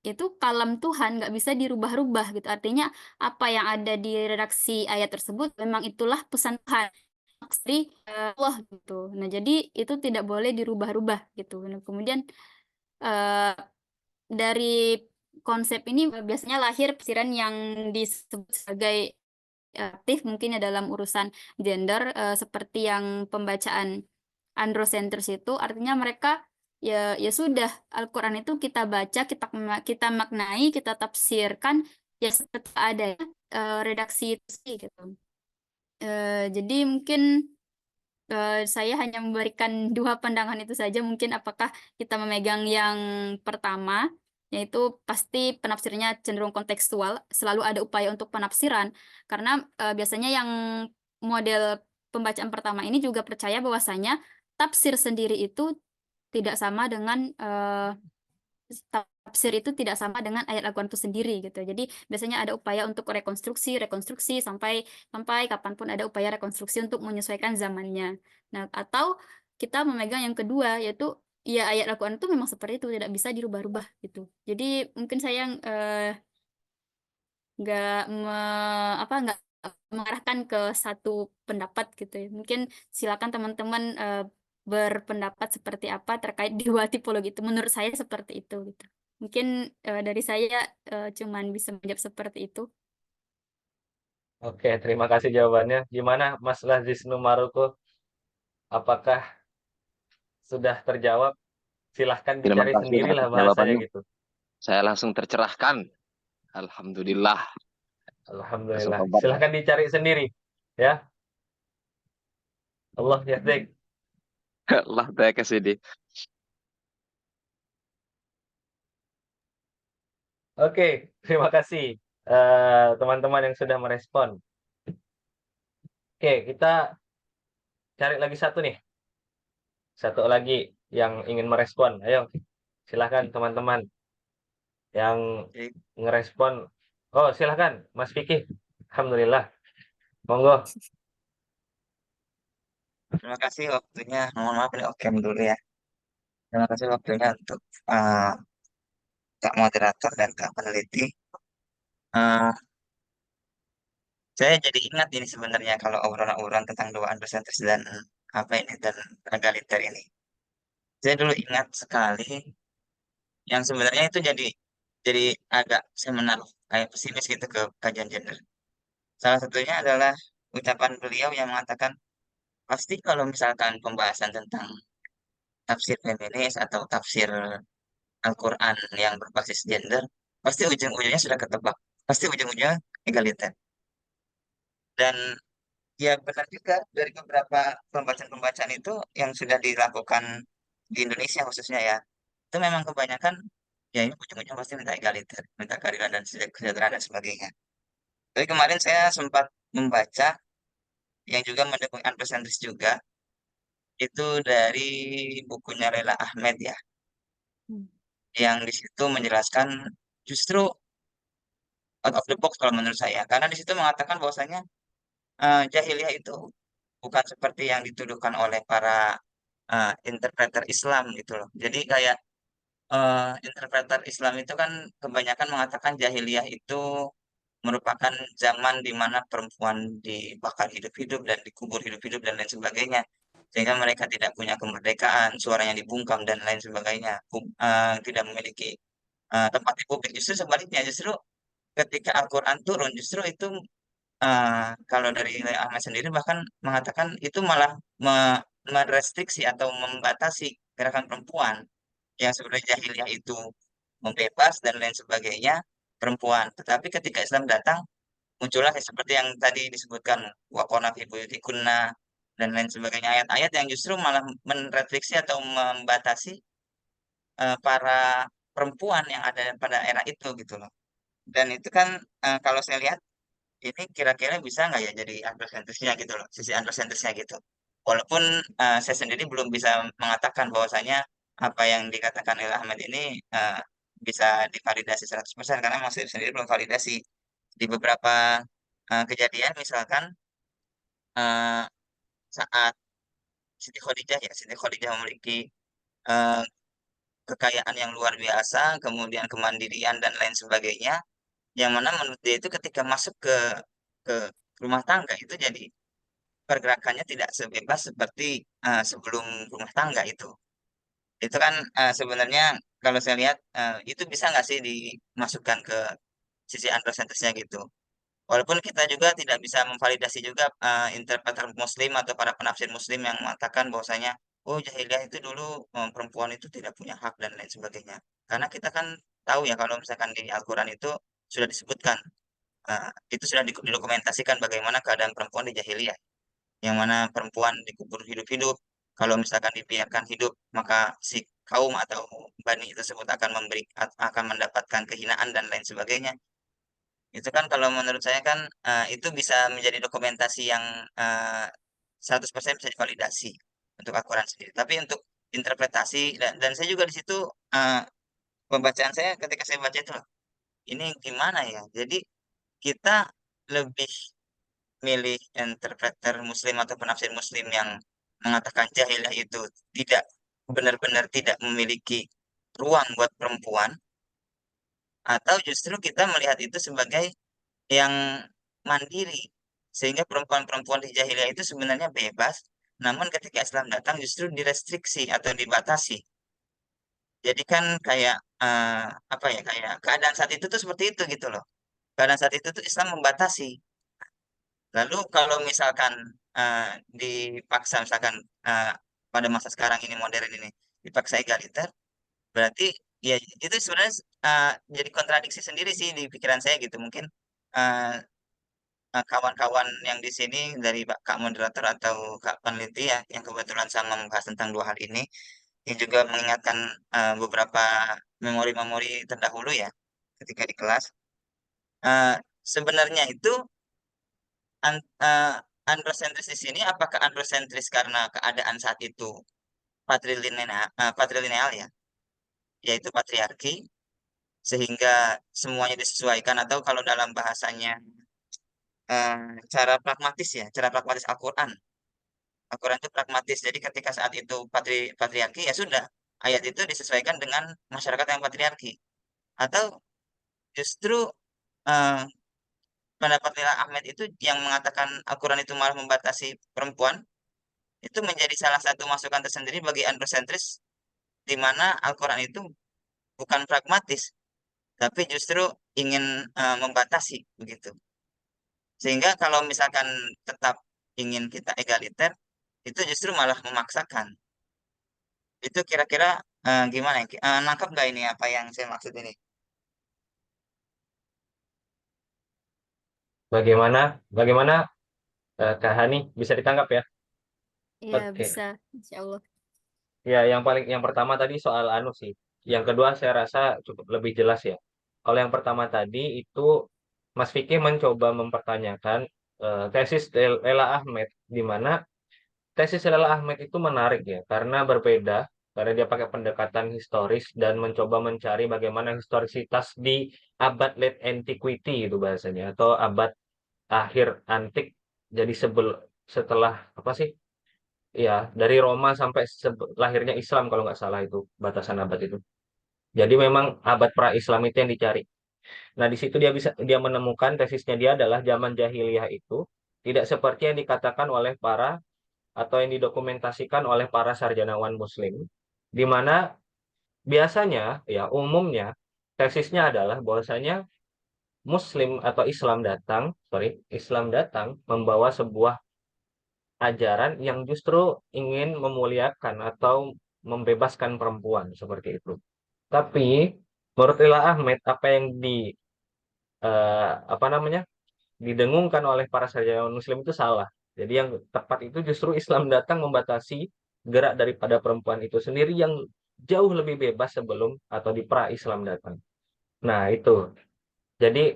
itu kalam Tuhan, nggak bisa dirubah-rubah gitu. Artinya apa yang ada di redaksi ayat tersebut memang itulah pesan Tuhan dari Allah gitu. Nah, jadi itu tidak boleh dirubah-rubah gitu. Nah, kemudian eh, dari konsep ini biasanya lahir pikiran yang disebut sebagai aktif mungkin ya dalam urusan gender, seperti yang pembacaan androcentris itu, artinya mereka ya sudah, Al-Quran itu kita baca, kita maknai, kita tafsirkan ya seperti ada redaksi itu sih gitu. Jadi mungkin saya hanya memberikan dua pandangan itu saja. Mungkin apakah kita memegang yang pertama, yaitu pasti penafsirnya cenderung kontekstual, selalu ada upaya untuk penafsiran, karena biasanya yang model pembacaan pertama ini juga percaya bahwasanya tafsir sendiri itu tidak sama dengan tafsir itu tidak sama dengan ayat Al-Quran itu sendiri gitu. Jadi biasanya ada upaya untuk rekonstruksi sampai sampai kapanpun ada upaya rekonstruksi untuk menyesuaikan zamannya. Nah, atau kita memegang yang kedua, yaitu ya ayat Al-Quran itu memang seperti itu, tidak bisa dirubah-rubah gitu. Jadi mungkin saya nggak nggak mengarahkan ke satu pendapat gitu ya. Mungkin silakan teman-teman berpendapat seperti apa terkait dua tipologi itu. Menurut saya seperti itu gitu. Mungkin dari saya cuman bisa menjawab seperti itu. Oke, terima kasih jawabannya. Gimana, Mas Lazis Nu Maroko? Apakah sudah terjawab? Silahkan Terima dicari kasih sendirilah atas bahasanya jawabannya. gitu. Saya langsung tercerahkan. Alhamdulillah. Langsung Alhamdulillah. tobat. Silahkan dicari sendiri. Ya, Allah yahdik. Allah baik ke sini. Oke, terima kasih teman-teman yang sudah merespon. Oke, kita cari lagi satu nih. Satu lagi yang ingin merespon. Ayo, silahkan teman-teman yang Oke, ngerespon. Oh, silahkan Mas Fikih. Alhamdulillah. Monggo. terima kasih waktunya. Mohon maaf ini oke dulu ya. Terima kasih waktunya untuk eh, Kak Moderator dan Kak Peneliti. Eh, saya jadi ingat ini sebenarnya kalau obrolan-obrolan tentang dua androcentris dan apa ini dan egaliter ini. Saya dulu ingat sekali yang sebenarnya itu jadi agak saya menaruh kayak pesimis gitu ke kajian gender. Salah satunya adalah ucapan beliau yang mengatakan pasti kalau misalkan pembahasan tentang tafsir feminis atau tafsir Al-Quran yang berbasis gender, pasti ujung-ujungnya sudah ketebak. Pasti ujung-ujungnya egaliter. Dan ya benar juga dari beberapa pembacaan-pembacaan itu yang sudah dilakukan di Indonesia khususnya ya, itu memang kebanyakan ya ini ujung-ujungnya pasti minta egaliter, minta keadilan dan kesejahteraan dan sebagainya. Tapi kemarin saya sempat membaca yang juga mendukung androcentris juga, itu dari bukunya Lela Ahmed ya, Hmm. yang di situ menjelaskan justru out of the box kalau menurut saya, karena di situ mengatakan bahwasanya jahiliyah itu bukan seperti yang dituduhkan oleh para interpreter Islam gitu loh. Jadi kayak interpreter Islam itu kan kebanyakan mengatakan jahiliyah itu merupakan zaman di mana perempuan dibakar hidup-hidup dan dikubur hidup-hidup dan lain sebagainya. Sehingga mereka tidak punya kemerdekaan, suaranya dibungkam dan lain sebagainya, tidak memiliki tempat di publik. Justru sebaliknya, justru ketika Al-Quran turun, justru itu kalau dari Ahmad sendiri bahkan mengatakan itu malah merestriksi atau membatasi gerakan perempuan yang sebenarnya jahiliyah itu membebas dan lain sebagainya perempuan. Tetapi ketika Islam datang muncullah seperti yang tadi disebutkan waqona fi buyutikunna dan lain sebagainya ayat-ayat yang justru malah merestriksi atau membatasi para perempuan yang ada pada era itu gitu loh. Dan itu kan kalau saya lihat ini kira-kira bisa nggak ya jadi androcentrisnya gitu loh, sisi androcentrisnya gitu. Walaupun saya sendiri belum bisa mengatakan bahwasanya apa yang dikatakan oleh Ahmad ini bisa divalidasi 100% karena masih sendiri belum validasi. Di beberapa kejadian misalkan eh, saat Siti Khadijah ya, Siti Khadijah memiliki eh, kekayaan yang luar biasa, kemudian kemandirian dan lain sebagainya, yang mana menurut dia itu ketika masuk ke rumah tangga itu jadi pergerakannya tidak sebebas seperti sebelum rumah tangga itu. Itu kan sebenarnya kalau saya lihat itu bisa nggak sih dimasukkan ke sisi androcentrisnya gitu. Walaupun kita juga tidak bisa memvalidasi juga interpreter Muslim atau para penafsir Muslim yang mengatakan bahwasanya oh jahiliyah itu dulu perempuan itu tidak punya hak dan lain sebagainya. Karena kita kan tahu ya kalau misalkan di Al-Quran itu sudah disebutkan itu sudah didokumentasikan bagaimana keadaan perempuan di jahiliyah yang mana perempuan dikubur hidup-hidup. Kalau misalkan dibiarkan hidup, maka si kaum atau bani tersebut akan mendapatkan kehinaan dan lain sebagainya. Itu kan kalau menurut saya kan itu bisa menjadi dokumentasi yang 100% bisa divalidasi untuk Al-Quran sendiri. Tapi untuk interpretasi dan saya juga di situ eh, pembacaan saya ketika saya baca itu ini gimana ya? Jadi kita lebih milih interpreter Muslim atau penafsir Muslim yang mengatakan jahiliyah itu tidak benar-benar tidak memiliki ruang buat perempuan, atau justru kita melihat itu sebagai yang mandiri, sehingga perempuan-perempuan di jahiliyah itu sebenarnya bebas, namun ketika Islam datang justru direstriksi atau dibatasi. Jadi kan kayak apa ya kayak keadaan saat itu tuh seperti itu gitu loh. Keadaan saat itu tuh Islam membatasi. Lalu kalau misalkan dipaksa misalkan eh, pada masa sekarang ini modern ini dipaksa egaliter, berarti ya itu sebenarnya jadi kontradiksi sendiri sih di pikiran saya gitu. Mungkin eh, kawan-kawan yang di sini dari Kak Moderator atau Kak Peneliti ya yang kebetulan sama membahas tentang dua hal ini, yang juga mengingatkan beberapa memori-memori terdahulu ya ketika di kelas. Eh, sebenarnya itu androsentris di sini apakah androsentris karena keadaan saat itu patrilineal ya, yaitu patriarki, sehingga semuanya disesuaikan, atau kalau dalam bahasanya eh, cara pragmatis Al-Quran. Al-Quran itu pragmatis. Jadi ketika saat itu patriarki, ya sudah, ayat itu disesuaikan dengan masyarakat yang patriarki. Atau justru eh, pendapat Lila Ahmed itu yang mengatakan Al-Quran itu malah membatasi perempuan, itu menjadi salah satu masukan tersendiri bagi androsentris, di mana Al-Quran itu bukan pragmatis, tapi justru ingin membatasi begitu. Sehingga kalau misalkan tetap ingin kita egaliter, itu justru malah memaksakan. Itu kira-kira gimana ya? Nangkep nggak ini apa yang saya maksud ini? Bagaimana bagaimana Kak Hani, bisa ditangkap ya? Ya, Oke. bisa, insya Allah. Ya, yang pertama tadi soal anu sih. Yang kedua saya rasa cukup lebih jelas ya. Kalau yang pertama tadi itu Mas Vicky mencoba mempertanyakan tesis Lela Ahmed, di mana tesis Lela Ahmed itu menarik ya karena berbeda, karena dia pakai pendekatan historis dan mencoba mencari bagaimana historisitas di abad late antiquity itu bahasanya, atau abad akhir antik. Jadi setelah apa sih? Ya, dari Roma sampai lahirnya Islam kalau nggak salah itu batasan abad itu. Jadi memang abad pra-Islam itu yang dicari. Nah, di situ dia menemukan tesisnya dia adalah zaman jahiliyah itu tidak seperti yang dikatakan oleh para atau yang didokumentasikan oleh para sarjanawan Muslim, di mana biasanya ya umumnya tesisnya adalah bahwasanya Muslim atau Islam datang membawa sebuah ajaran yang justru ingin memuliakan atau membebaskan perempuan seperti itu. Tapi menurut Ila Ahmed apa yang apa namanya didengungkan oleh para sarjana Muslim itu salah. Jadi yang tepat itu justru Islam datang membatasi gerak daripada perempuan itu sendiri yang jauh lebih bebas sebelum atau di pra-Islam datang. Nah itu. Jadi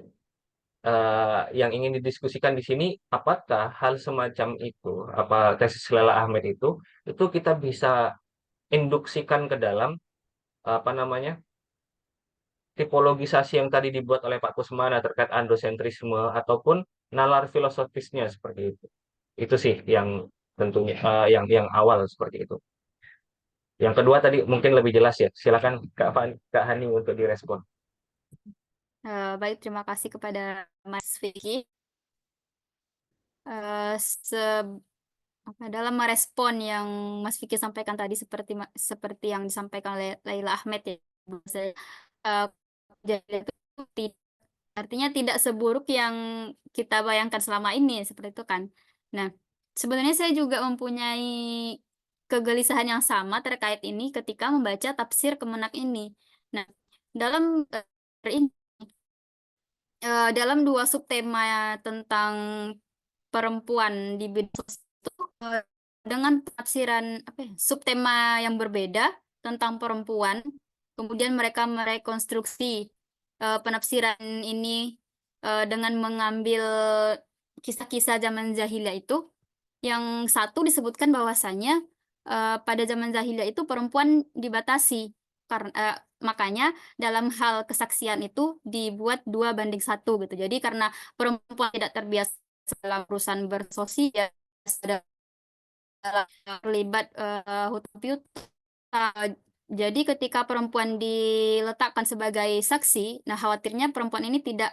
yang ingin didiskusikan di sini, apakah hal semacam itu, apa tesis Lela Ahmed itu kita bisa induksikan ke dalam apa namanya tipologisasi yang tadi dibuat oleh Pak Kusmana terkait androsentrisme ataupun nalar filosofisnya seperti itu. Itu sih yang tentunya yang awal seperti itu. Yang kedua tadi mungkin lebih jelas ya. Silakan Kak Hani untuk direspon. Baik, terima kasih kepada Mas Vicky. Eh, dalam merespon yang Mas Vicky sampaikan tadi, seperti yang disampaikan oleh Laila Ahmed ya, bahwasanya, kejadian itu artinya tidak seburuk yang kita bayangkan selama ini, seperti itu kan. Nah, sebenarnya saya juga mempunyai kegelisahan yang sama terkait ini ketika membaca tafsir Kemenak ini. Nah, dalam ini dalam dua subtema tentang perempuan di bidang sosial itu, dengan penafsiran subtema yang berbeda tentang perempuan, kemudian mereka merekonstruksi penafsiran ini dengan mengambil kisah-kisah zaman jahiliyah itu. Yang satu disebutkan bahwasanya pada zaman jahiliyah itu perempuan dibatasi, karena makanya dalam hal kesaksian itu dibuat 2:1 gitu. Jadi karena perempuan tidak terbiasa dalam urusan bersosial, terlibat hutang piutang. Jadi ketika perempuan diletakkan sebagai saksi, nah khawatirnya perempuan ini tidak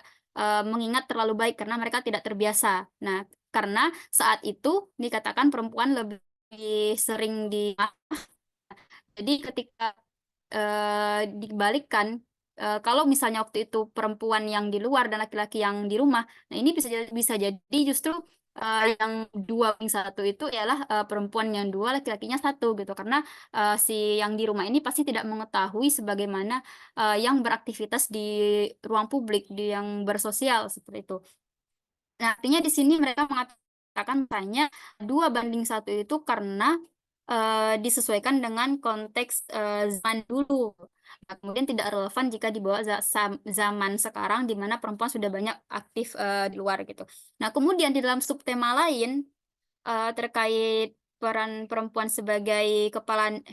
mengingat terlalu baik karena mereka tidak terbiasa. Nah, karena saat itu dikatakan perempuan lebih sering jadi ketika dibalikkan, kalau misalnya waktu itu perempuan yang di luar dan laki-laki yang di rumah, nah ini bisa jadi justru yang 2:1 itu ialah perempuan yang 2, laki-lakinya 1 gitu, karena si yang di rumah ini pasti tidak mengetahui sebagaimana yang beraktivitas di ruang publik, yang bersosial seperti itu. Nah, artinya di sini mereka mengatakan hanya 2:1 itu karena disesuaikan dengan konteks zaman dulu. Nah, kemudian tidak relevan jika dibawa zaman sekarang di mana perempuan sudah banyak aktif di luar gitu. Nah, kemudian di dalam subtema lain terkait peran perempuan sebagai kepala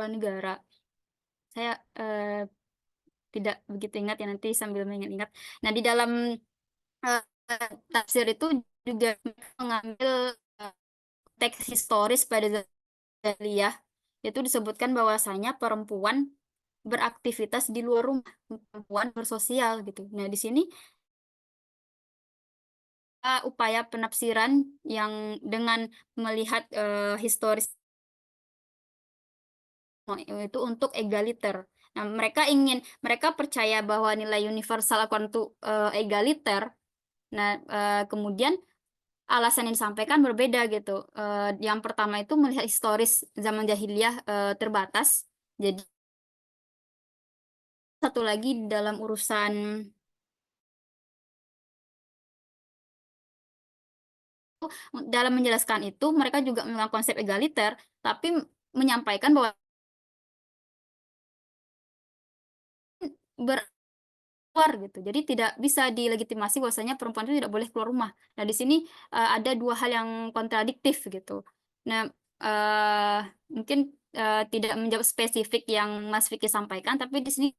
negara. Saya tidak begitu ingat ya, nanti sambil mengingat-ingat. Nah, di dalam eh, tafsir itu juga mengambil teks historis pada jahiliyah. Itu disebutkan bahwasanya perempuan beraktivitas di luar rumah, perempuan bersosial gitu. Nah, di sini upaya penafsiran yang dengan melihat historis itu untuk egaliter. Nah, mereka percaya bahwa nilai universal Al-Quran itu egaliter. Nah, kemudian alasan yang disampaikan berbeda gitu. Yang pertama itu melihat historis zaman jahiliyah terbatas. Jadi satu lagi dalam urusan dalam menjelaskan itu mereka juga menggunakan konsep egaliter, tapi menyampaikan bahwa keluar gitu. Jadi tidak bisa dilegitimasi bahwasanya perempuan itu tidak boleh keluar rumah. Nah, di sini ada dua hal yang kontradiktif gitu. Nah, mungkin tidak menjawab spesifik yang Mas Vicky sampaikan, tapi di sini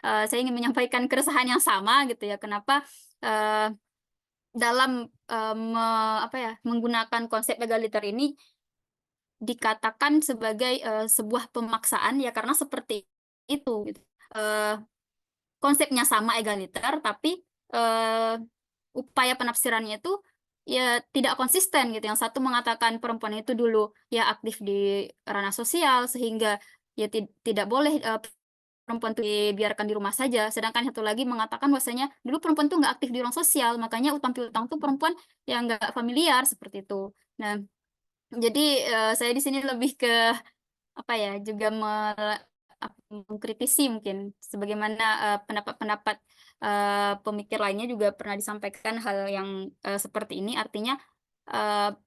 saya ingin menyampaikan keresahan yang sama gitu ya. Kenapa dalam menggunakan konsep egaliter ini dikatakan sebagai sebuah pemaksaan ya, karena seperti itu gitu. Konsepnya sama egaliter, tapi upaya penafsirannya itu ya tidak konsisten gitu. Yang satu mengatakan perempuan itu dulu ya aktif di ranah sosial sehingga ya tidak boleh perempuan itu dibiarkan di rumah saja. Sedangkan satu lagi mengatakan bahwasanya dulu perempuan itu nggak aktif di ruang sosial, makanya utang piutang tuh perempuan yang nggak familiar seperti itu. Nah, jadi saya di sini lebih ke apa ya, juga mengkritisi mungkin sebagaimana pendapat-pendapat pemikir lainnya juga pernah disampaikan hal yang seperti ini. Artinya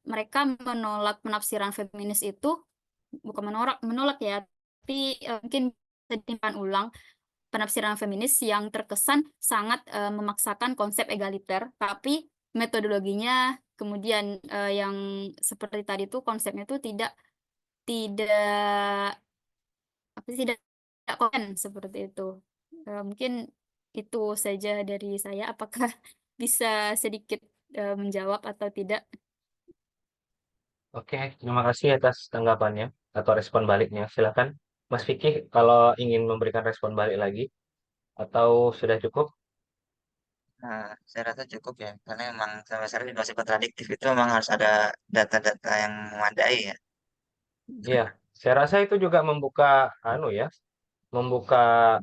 mereka menolak penafsiran feminis itu bukan menolak ya, tapi mungkin bisa ditimpan ulang penafsiran feminis yang terkesan sangat memaksakan konsep egaliter, tapi metodologinya kemudian yang seperti tadi itu konsepnya itu tidak tidak konten seperti itu. Mungkin itu saja dari saya. Apakah bisa sedikit menjawab atau tidak? Oke, terima kasih atas tanggapannya atau respon baliknya. Silakan, Mas Vicky, kalau ingin memberikan respon balik lagi atau sudah cukup? Nah, saya rasa cukup ya, karena memang sampai sekarang situasi kontradiktif itu memang harus ada data-data yang memadai ya. Iya, saya rasa itu juga membuka membuka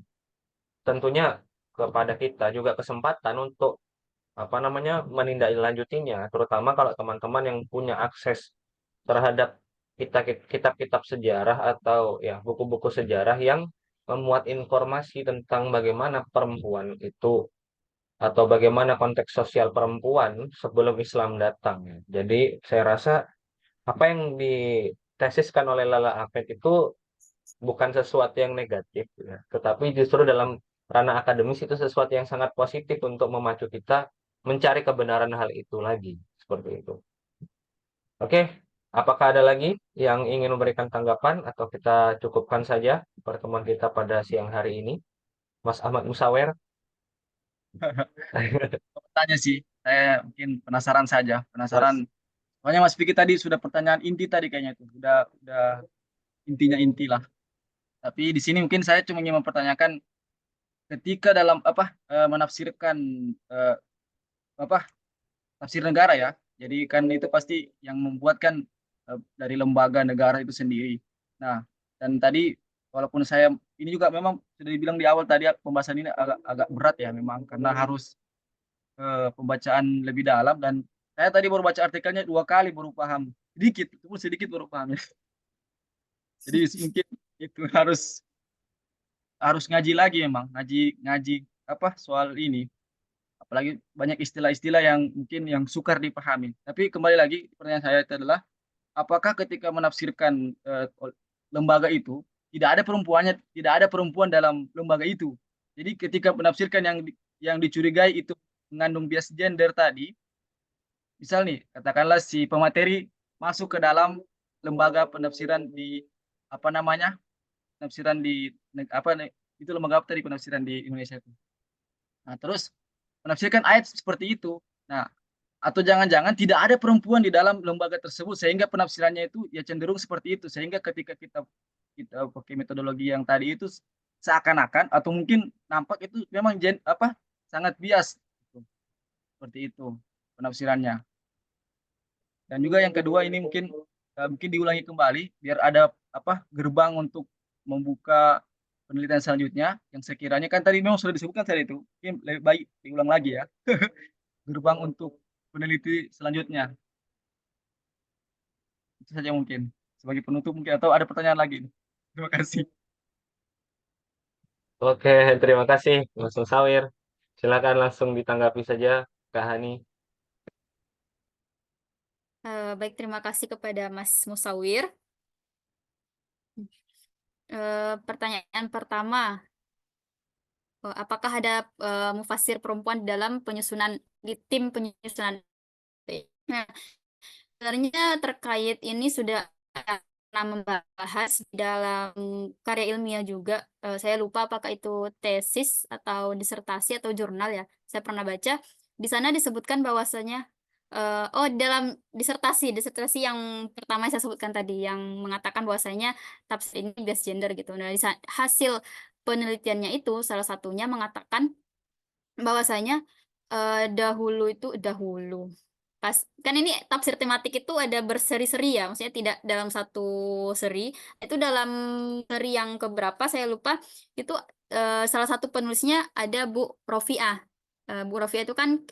tentunya kepada kita juga kesempatan untuk menindaklanjutinya, terutama kalau teman-teman yang punya akses terhadap kitab-kitab sejarah atau ya buku-buku sejarah yang memuat informasi tentang bagaimana perempuan itu atau bagaimana konteks sosial perempuan sebelum Islam datang. Jadi saya rasa apa yang ditesiskan oleh Lala Afed itu bukan sesuatu yang negatif, ya, tetapi justru dalam ranah akademis itu sesuatu yang sangat positif untuk memacu kita mencari kebenaran hal itu lagi, seperti itu. Oke, apakah ada lagi yang ingin memberikan tanggapan atau kita cukupkan saja pertemuan kita pada siang hari ini, Mas Ahmad Musawer? Tanya sih, saya mungkin penasaran saja, penasaran. Mas, Soalnya Mas Vicky tadi sudah pertanyaan inti tadi kayaknya itu, udah intinya inti lah. Tapi di sini mungkin saya cuma ingin mempertanyakan ketika dalam menafsirkan eh, apa tafsir negara ya. Jadi kan itu pasti yang membuat kan dari lembaga negara itu sendiri. Nah, dan tadi walaupun saya ini juga memang sudah dibilang di awal tadi pembahasan ini agak agak berat ya memang karena harus pembacaan lebih dalam dan saya tadi baru baca artikelnya 2 kali baru paham sedikit itu pun sedikit baru paham ya. Jadi mungkin itu harus harus ngaji lagi memang ngaji ngaji soal ini apalagi banyak istilah-istilah yang mungkin yang sukar dipahami. Tapi kembali lagi pertanyaan saya itu adalah apakah ketika menafsirkan lembaga itu tidak ada perempuan dalam lembaga itu. Jadi ketika menafsirkan yang dicurigai itu mengandung bias gender tadi, misal nih, katakanlah si pemateri masuk ke dalam lembaga penafsiran di apa namanya, penafsiran di itu lembaga apa tadi penafsiran di Indonesia itu. Nah, terus menafsirkan ayat seperti itu. Nah, atau jangan-jangan tidak ada perempuan di dalam lembaga tersebut sehingga penafsirannya itu ya cenderung seperti itu, sehingga ketika kita kita pakai metodologi yang tadi itu seakan-akan atau mungkin nampak itu memang sangat bias gitu. Seperti itu penafsirannya. Dan juga yang kedua ini mungkin diulangi kembali biar ada gerbang untuk membuka penelitian selanjutnya yang sekiranya kan tadi memang sudah disebutkan tadi itu. Mungkin lebih baik diulang lagi ya. Gerbang untuk peneliti selanjutnya. Itu saja mungkin. Sebagai penutup mungkin atau ada pertanyaan lagi. Terima kasih. Oke, terima kasih Mas Musawir. Silakan langsung ditanggapi saja Kak Hani. Baik, terima kasih kepada Mas Musawir. Pertanyaan pertama, apakah ada mufasir perempuan di dalam di tim penyusunan? Nah, sebenarnya terkait ini sudah pernah membahas di dalam karya ilmiah juga. Saya lupa apakah itu tesis atau disertasi atau jurnal ya. Saya pernah baca. Di sana disebutkan bahwasanya dalam disertasi yang pertama saya sebutkan tadi yang mengatakan bahwasanya tafsir ini bias gender gitu. Nah, hasil penelitiannya itu salah satunya mengatakan bahwasanya dahulu pas kan ini tafsir tematik itu ada berseri-seri ya, maksudnya tidak dalam satu seri, itu dalam seri yang keberapa saya lupa, itu salah satu penulisnya ada Bu Rofiah. Bu Rofiah itu kan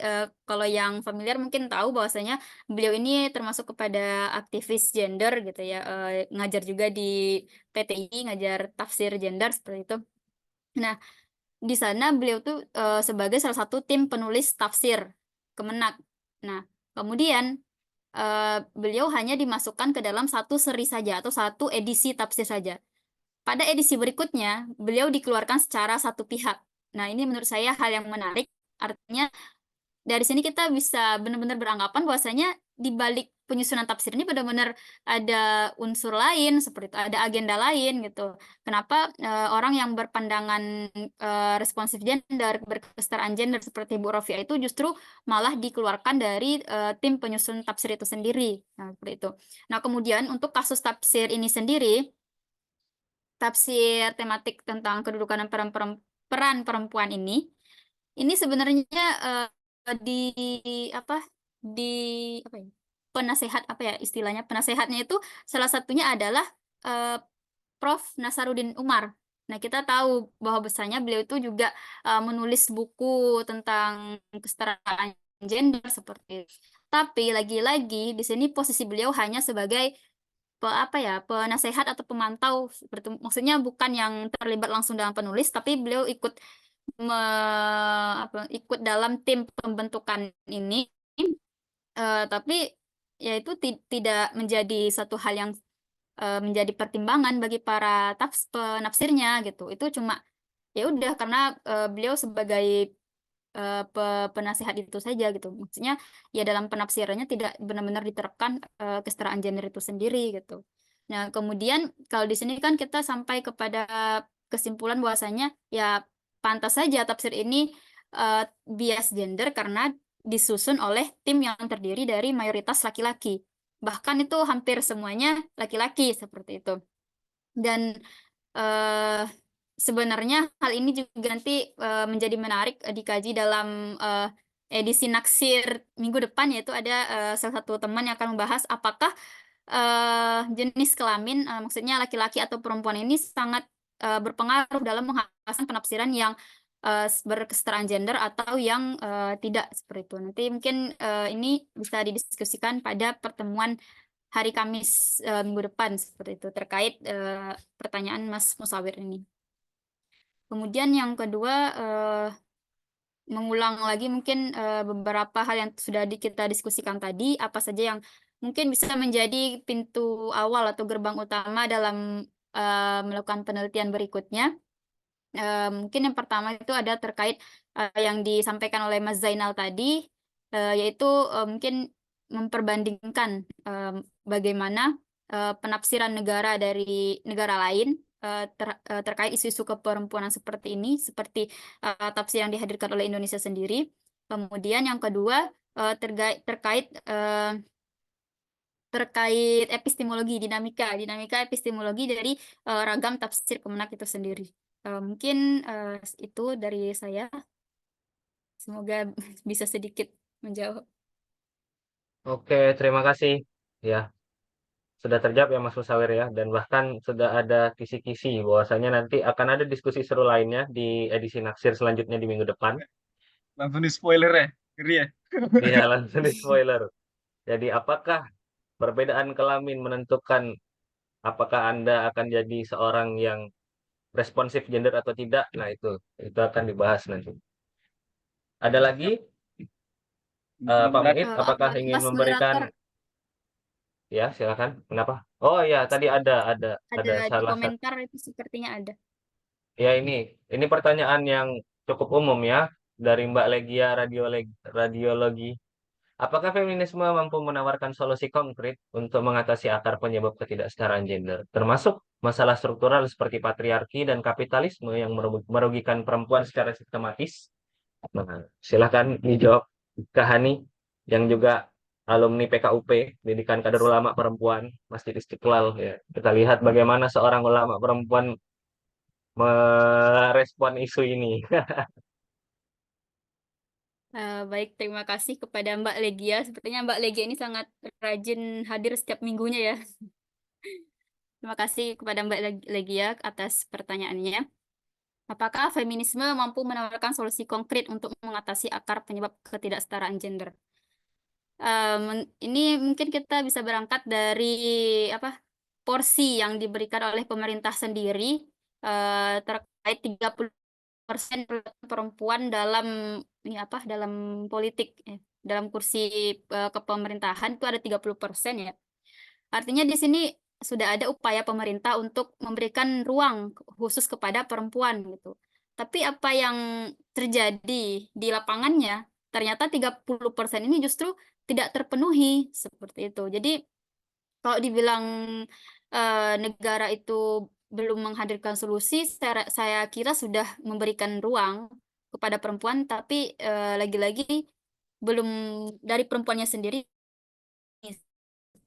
kalau yang familiar mungkin tahu bahwasanya beliau ini termasuk kepada aktivis gender gitu ya, ngajar juga di PTI, ngajar tafsir gender seperti itu. Nah, di sana beliau tuh sebagai salah satu tim penulis tafsir Kemenak. Nah, kemudian beliau hanya dimasukkan ke dalam satu seri saja atau satu edisi tafsir saja. Pada edisi berikutnya, beliau dikeluarkan secara satu pihak. Nah, ini menurut saya hal yang menarik. Artinya, dari sini kita bisa benar-benar beranggapan bahwasanya di balik penyusunan tafsir ini benar-benar ada unsur lain, seperti itu, ada agenda lain gitu. Kenapa orang yang berpandangan responsif gender, berkesetaraan gender seperti Bu Rofia itu justru malah dikeluarkan dari tim penyusun tafsir itu sendiri. Nah, seperti itu. Nah, kemudian untuk kasus tafsir ini sendiri, tafsir tematik tentang kedudukan dan peran perempuan ini sebenarnya di apa di apa ya penasehat apa ya istilahnya penasehatnya itu salah satunya adalah Prof. Nasaruddin Umar. Nah, kita tahu bahwa besarnya beliau itu juga menulis buku tentang kesetaraan gender seperti itu. Tapi lagi-lagi di sini posisi beliau hanya sebagai penasehat atau pemantau seperti maksudnya bukan yang terlibat langsung dalam penulis, tapi beliau ikut dalam tim pembentukan ini, tapi ya itu tidak menjadi satu hal yang menjadi pertimbangan bagi para penafsirnya gitu. Itu cuma ya udah karena beliau sebagai penasihat itu saja gitu. Maksudnya ya dalam penafsirannya tidak benar-benar diterapkan kesetaraan gender itu sendiri gitu. Nah, kemudian kalau di sini kan kita sampai kepada kesimpulan bahwasanya ya pantas saja tafsir ini bias gender karena disusun oleh tim yang terdiri dari mayoritas laki-laki. Bahkan itu hampir semuanya laki-laki seperti itu. Dan eh, sebenarnya hal ini juga nanti menjadi menarik dikaji dalam edisi Naksir minggu depan, yaitu ada salah satu teman yang akan membahas apakah jenis kelamin, maksudnya laki-laki atau perempuan ini sangat berpengaruh dalam menghasilkan penafsiran yang berkesetaraan gender atau yang tidak seperti itu. Nanti mungkin ini bisa didiskusikan pada pertemuan hari Kamis minggu depan seperti itu terkait pertanyaan Mas Musawir ini. Kemudian yang kedua mengulang lagi mungkin beberapa hal yang sudah kita diskusikan tadi, apa saja yang mungkin bisa menjadi pintu awal atau gerbang utama dalam melakukan penelitian berikutnya. Mungkin yang pertama itu ada terkait yang disampaikan oleh Mas Zainal tadi, yaitu mungkin memperbandingkan bagaimana penafsiran negara dari negara lain terkait isu-isu keperempuanan seperti ini, seperti tafsir yang dihadirkan oleh Indonesia sendiri. Kemudian yang kedua terkait epistemologi, dinamika epistemologi dari ragam tafsir Kemenak itu sendiri. Mungkin itu dari saya. Semoga bisa sedikit menjawab. Oke, terima kasih. Ya, sudah terjawab ya Mas Musawir ya, dan bahkan sudah ada kisi-kisi bahwasanya nanti akan ada diskusi seru lainnya di edisi Naksir selanjutnya di minggu depan. Langsung di spoiler ya, ngeri ya. Iya, langsung di spoiler. Jadi apakah perbedaan kelamin menentukan apakah Anda akan jadi seorang yang responsif gender atau tidak? Nah, itu akan dibahas nanti. Ada lagi Pak Muid, apakah ingin Mas memberikan? moderator, Ya, silakan. Kenapa? Oh ya, tadi ada ada di salah satu. komentar itu sepertinya ada. Ya, ini pertanyaan yang cukup umum ya dari Mbak Legia Radiologi. Apakah feminisme mampu menawarkan solusi konkret untuk mengatasi akar penyebab ketidaksetaraan gender, termasuk masalah struktural seperti patriarki dan kapitalisme yang merugikan perempuan secara sistematis? Nah, silakan dijawab Kak Hani yang juga alumni PKUP, Pendidikan Kader Ulama Perempuan, Masjid Istiqlal ya. Kita lihat bagaimana seorang ulama perempuan merespon isu ini. Baik, terima kasih kepada Mbak Legia. Sepertinya Mbak Legia ini sangat rajin hadir setiap minggunya ya. Terima kasih kepada Mbak Legia atas pertanyaannya. Apakah feminisme mampu menawarkan solusi konkret untuk mengatasi akar penyebab ketidaksetaraan gender? Ini mungkin kita bisa berangkat dari porsi yang diberikan oleh pemerintah sendiri terkait 30% perempuan dalam dalam politik, dalam kursi kepemerintahan itu ada 30% ya. Artinya di sini sudah ada upaya pemerintah untuk memberikan ruang khusus kepada perempuan gitu. Tapi apa yang terjadi di lapangannya, ternyata 30% ini justru tidak terpenuhi seperti itu. Jadi kalau dibilang negara itu belum menghadirkan solusi, saya kira sudah memberikan ruang kepada perempuan, tapi lagi-lagi belum dari perempuannya sendiri.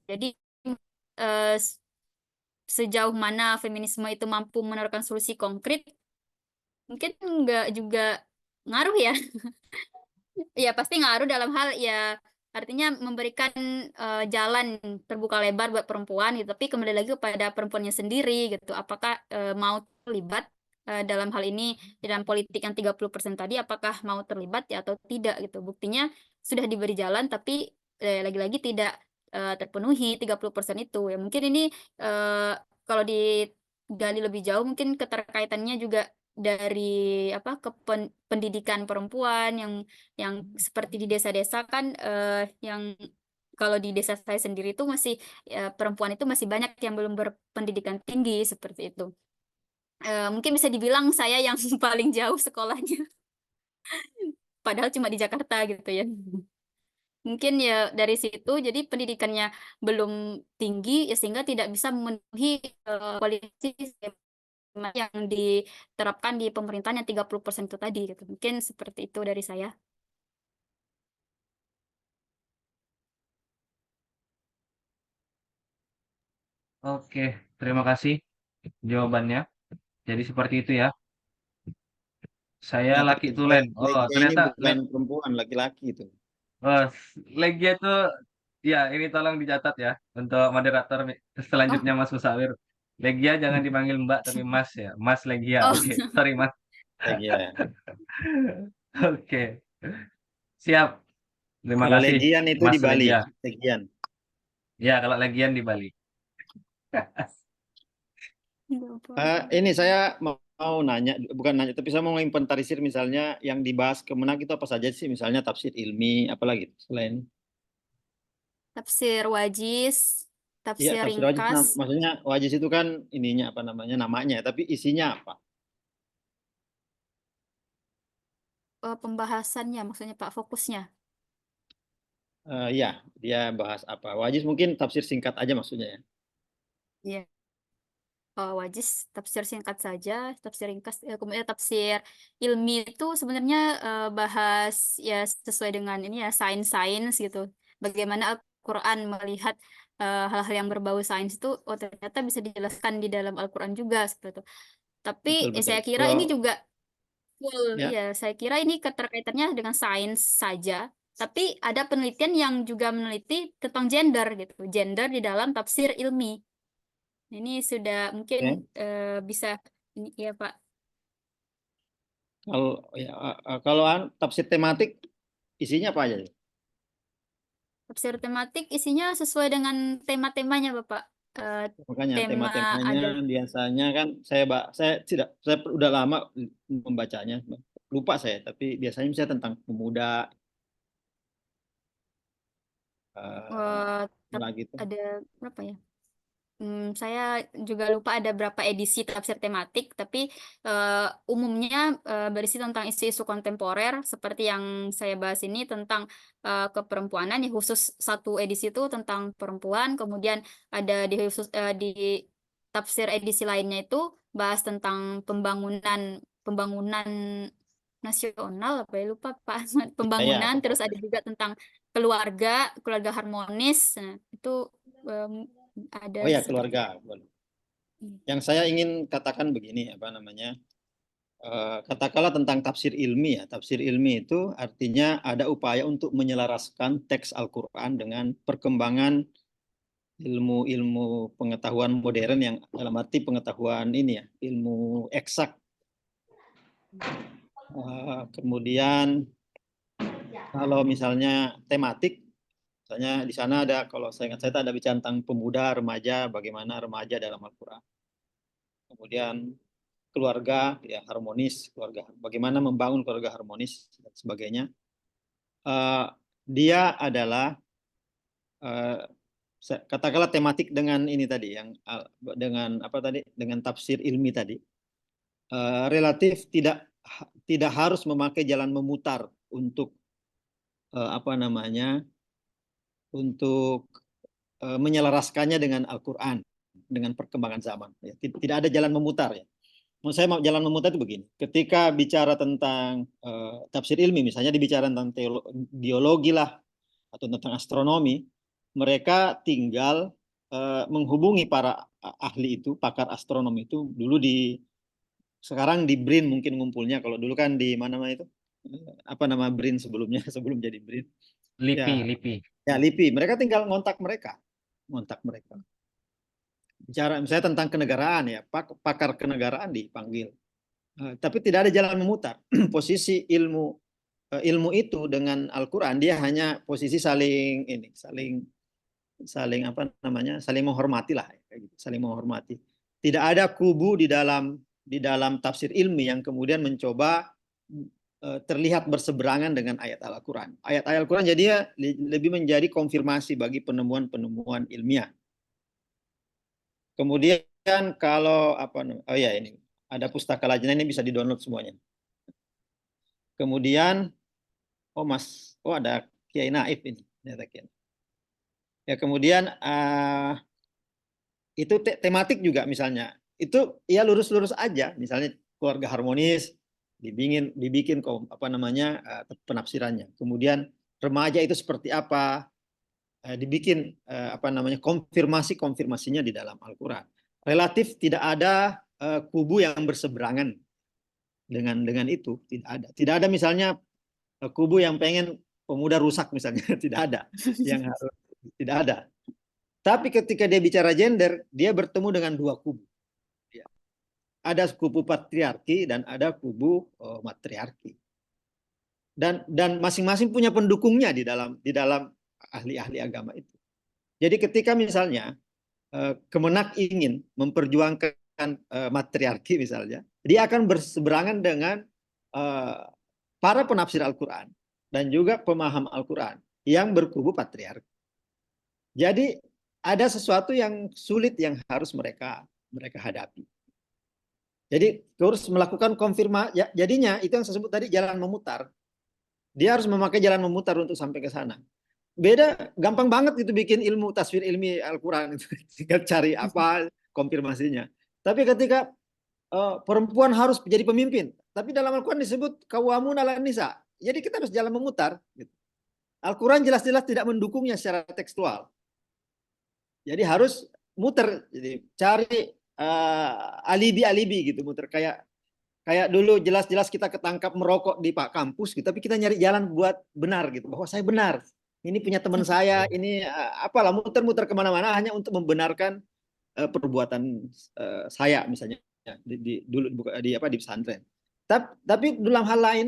Jadi eh, sejauh mana feminisme itu mampu menawarkan solusi konkret, mungkin nggak juga ngaruh ya. Ya pasti ngaruh dalam hal ya artinya memberikan jalan terbuka lebar buat perempuan gitu. Tapi kembali lagi kepada perempuannya sendiri gitu. Apakah mau terlibat dalam hal ini dalam politik yang 30% tadi apakah mau terlibat ya atau tidak gitu. Buktinya sudah diberi jalan tapi lagi-lagi tidak terpenuhi 30% itu. Ya mungkin ini kalau digali lebih jauh mungkin keterkaitannya juga dari pendidikan perempuan yang seperti di desa-desa kan yang kalau di desa saya sendiri itu masih perempuan itu masih banyak yang belum berpendidikan tinggi seperti itu. Mungkin bisa dibilang saya yang paling jauh sekolahnya, padahal cuma di Jakarta gitu ya. Mungkin ya dari situ jadi pendidikannya belum tinggi ya sehingga tidak bisa memenuhi kualitas yang diterapkan di pemerintahan yang 30% itu tadi gitu. Mungkin seperti itu dari saya. Oke, terima kasih jawabannya. Jadi seperti itu ya. Saya Nah, laki ternyata tulen. Oh, Legia ini ternyata bukan perempuan, laki-laki itu. oh, Legia itu ya ini tolong dicatat ya untuk moderator selanjutnya Oh, Mas Musawir. Legia jangan dipanggil Mbak tapi Mas ya. Mas Legia. oh, Oke, sorry Mas. Legia. Oke, siap. Terima Kalau kasih Legian itu Mas di Bali, Legia. Legian. Ya, kalau Legian di Bali. Ini saya mau nanya, bukan nanya, tapi saya mau menginventarisir misalnya yang dibahas Kemenak itu apa saja sih, misalnya tafsir ilmi, apalagi selain tafsir wajiz, iya tafsir tafsir wajib. ringkas, Maksudnya wajib itu kan ininya apa namanya namanya, tapi isinya apa? pembahasannya maksudnya Pak fokusnya. Ya, dia bahas apa? Wajiz mungkin tafsir singkat aja maksudnya ya. Iya. Wajiz tafsir singkat saja, tafsir ringkas, kemudian tafsir ilmi itu sebenarnya bahas ya sesuai dengan ini ya sains-sains gitu. Bagaimana Al-Quran melihat hal-hal yang berbau sains itu, oh ternyata bisa dijelaskan di dalam Al-Quran juga seperti itu. Tapi Betul betul. saya kira ini Kalau juga full, ya, ya saya kira ini keterkaitannya dengan sains saja. Tapi ada penelitian yang juga meneliti tentang gender gitu, gender di dalam tafsir ilmi. Ini sudah mungkin ya. bisa ini ya Pak. Kalau ya, kalau tafsir tematik isinya apa aja? Tafsir tematik isinya sesuai dengan tema-temanya Bapak. Eh, Makanya tema tema-temanya ada biasanya kan saya udah lama membacanya, lupa saya, tapi biasanya misalnya tentang pemuda, eh, lagi itu. ada berapa ya? Saya juga lupa ada berapa edisi tafsir tematik, tapi umumnya berisi tentang isu-isu kontemporer seperti yang saya bahas ini tentang keperempuanan. Ya, khusus satu edisi itu tentang perempuan, kemudian ada di tafsir edisi lainnya itu bahas tentang pembangunan pembangunan nasional apa ya lupa Pak Ya, ya, pembangunan, terus ada pembangunan. juga tentang keluarga harmonis. Nah, itu em, ada Oh ya, seperti keluarga. Yang saya ingin katakan begini, apa namanya? Katakanlah tentang tafsir ilmi ya. Tafsir ilmi itu artinya ada upaya untuk menyelaraskan teks Al-Quran dengan perkembangan ilmu-ilmu pengetahuan modern yang dalam arti pengetahuan ini ya, ilmu eksak. Kemudian kalau misalnya tematik, misalnya di sana ada, kalau saya ingat saya ada bicara tentang pemuda, remaja, bagaimana remaja dalam Al-Quran. Kemudian keluarga ya harmonis, keluarga bagaimana membangun keluarga harmonis dan sebagainya. Dia adalah katakanlah tematik dengan ini tadi yang dengan apa tadi dengan tafsir ilmi tadi relatif tidak harus memakai jalan memutar untuk apa namanya untuk menyelaraskannya dengan Al-Quran, dengan perkembangan zaman. Ya, tidak ada jalan memutar ya. Menurut saya jalan memutar itu begini. Ketika bicara tentang tafsir ilmi, misalnya dibicara tentang biologi lah atau tentang astronomi, mereka tinggal menghubungi para ahli itu, pakar astronomi itu dulu sekarang di BRIN mungkin ngumpulnya. Kalau dulu kan di mana itu apa nama BRIN sebelumnya sebelum jadi BRIN. LIPI. Ya LIPI. Mereka tinggal ngontak mereka. Bicara misalnya tentang kenegaraan ya, pakar kenegaraan dipanggil. Tapi tidak ada jalan memutar. Posisi ilmu itu dengan Al-Quran dia hanya posisi saling apa namanya saling menghormati lah, saling menghormati. Tidak ada kubu di dalam tafsir ilmi yang kemudian mencoba terlihat berseberangan dengan ayat Al-Quran. Ayat-ayat Al-Quran jadi lebih menjadi konfirmasi bagi penemuan-penemuan ilmiah. Kemudian kalau apa, oh ya ini ada pustaka lajnah, ini bisa di-download semuanya. Kemudian, ada Kiai Naif ini. Ya kemudian itu tematik juga misalnya. Itu ya lurus-lurus aja, misalnya keluarga harmonis, dibikin apa namanya penafsirannya. Kemudian remaja itu seperti apa, dibikin apa namanya konfirmasinya di dalam Al-Quran. Relatif tidak ada kubu yang berseberangan dengan itu, tidak ada misalnya kubu yang pengen pemuda rusak misalnya, tidak ada yang harus, tidak ada. Tapi ketika dia bicara gender, dia bertemu dengan dua kubu. Ada kubu patriarki dan ada kubu matriarki. Dan masing-masing punya pendukungnya di dalam ahli-ahli agama itu. Jadi ketika misalnya Kemenak ingin memperjuangkan matriarki misalnya, dia akan berseberangan dengan para penafsir Al-Quran dan juga pemaham Al-Quran yang berkubu patriarki. Jadi ada sesuatu yang sulit yang harus mereka hadapi. Jadi harus melakukan konfirmasi. Ya, jadinya itu yang saya sebut tadi jalan memutar. Dia harus memakai jalan memutar untuk sampai ke sana. beda, gampang banget itu bikin ilmu tasfir ilmi Al-Quran itu. Tinggal cari apa konfirmasinya. Tapi ketika perempuan harus jadi pemimpin, tapi dalam Al-Quran disebut kawamun ala nisa. Jadi kita harus jalan memutar. Gitu. Al-Quran jelas-jelas tidak mendukungnya secara tekstual. Jadi harus muter, jadi cari alibi-alibi gitu, muter kayak dulu jelas-jelas kita ketangkap merokok di Pak kampus, gitu, tapi kita nyari jalan buat benar gitu, bahwa saya benar. Ini punya teman saya, ini apalah muter-muter kemana-mana hanya untuk membenarkan perbuatan saya misalnya dulu di pesantren. Tapi dalam hal lain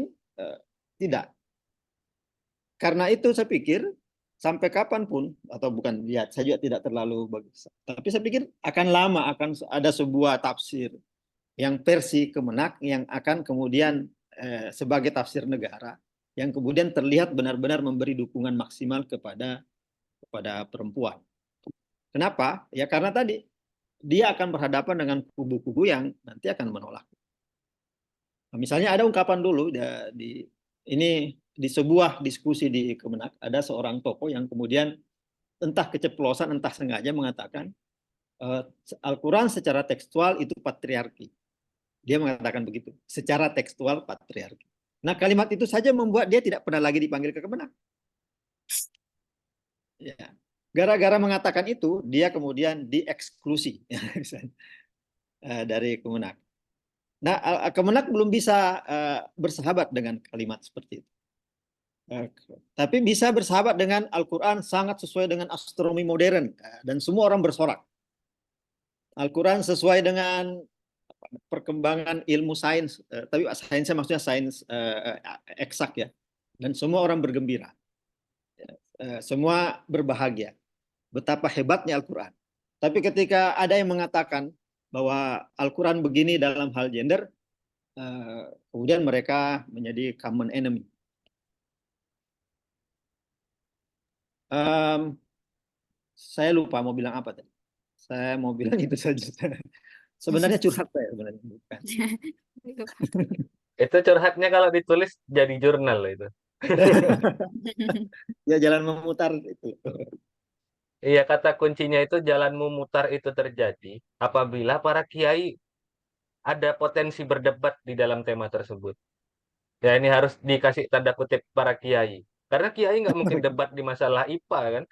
tidak. Karena itu saya pikir sampai kapanpun atau bukan ya saya juga tidak terlalu bagus. Tapi saya pikir akan lama akan ada sebuah tafsir yang versi Kemenak yang akan kemudian sebagai tafsir negara yang kemudian terlihat benar-benar memberi dukungan maksimal kepada perempuan. Kenapa? Ya karena tadi dia akan berhadapan dengan kubu-kubu yang nanti akan menolak. Nah, misalnya ada ungkapan dulu ini di sebuah diskusi di Kemenak ada seorang tokoh yang kemudian entah keceplosan entah sengaja mengatakan Al-Quran secara tekstual itu patriarki. Dia mengatakan begitu, secara tekstual patriarki. Nah kalimat itu saja membuat dia tidak pernah lagi dipanggil ke Kemenak. Ya. Gara-gara mengatakan itu, dia kemudian dieksklusi dari Kemenak. Nah, Kemenak belum bisa bersahabat dengan kalimat seperti itu. Tapi bisa bersahabat dengan Al-Quran sangat sesuai dengan astronomi modern. Dan semua orang bersorak. Al-Quran sesuai dengan perkembangan ilmu sains, tapi sainsnya maksudnya sains eksak ya, dan semua orang bergembira, semua berbahagia, betapa hebatnya Al-Quran. Tapi ketika ada yang mengatakan bahwa Al-Quran begini dalam hal gender, kemudian mereka menjadi common enemy. Saya lupa mau bilang apa tadi. Saya mau bilang itu saja. Sebenarnya curhat saya sebenarnya bukan. Itu curhatnya kalau ditulis jadi jurnal loh itu. Ya jalan memutar itu. Iya, kata kuncinya itu jalan memutar itu terjadi apabila para kiai ada potensi berdebat di dalam tema tersebut. Ya ini harus dikasih tanda kutip para kiai. Karena kiai nggak mungkin debat di masalah IPA kan.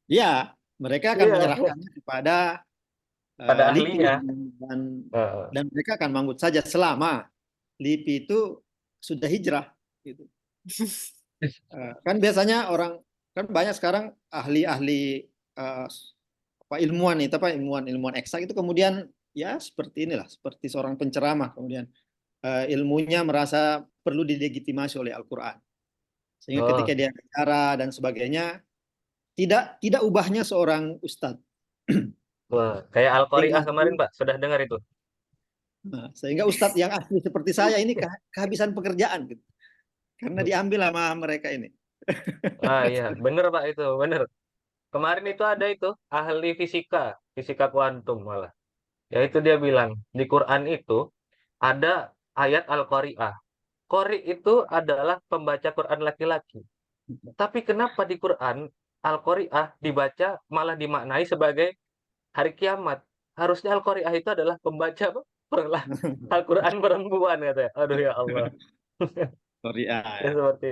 Ya, mereka akan Iya, menyerahkannya kepada pada LIPI ahlinya. dan mereka akan manggut saja selama LIPI itu sudah hijrah gitu. Kan biasanya orang kan banyak sekarang ahli-ahli ilmuwan itu apa ilmuwan eksak itu kemudian ya seperti inilah seperti seorang penceramah kemudian ilmunya merasa perlu dilegitimasi oleh Al-Quran sehingga ketika dia bicara dan sebagainya tidak ubahnya seorang ustadz. Wah, kayak Al-Qari'ah kemarin Pak, sudah dengar itu? Nah, sehingga ustadz yang asli seperti saya ini kehabisan pekerjaan gitu. Karena diambil sama mereka ini. Ah iya, bener Pak itu, bener. Kemarin itu ada itu ahli fisika kuantum malah. Ya itu dia bilang di Quran itu ada ayat Al-Qari'ah. Qari itu adalah pembaca Quran laki-laki. Tapi kenapa di Quran Al-Qari'ah dibaca malah dimaknai sebagai hari kiamat? Harusnya Al-Qari'ah itu adalah pembaca Al-Quran perempuan katanya. Aduh ya Allah. Korea Ya ya. seperti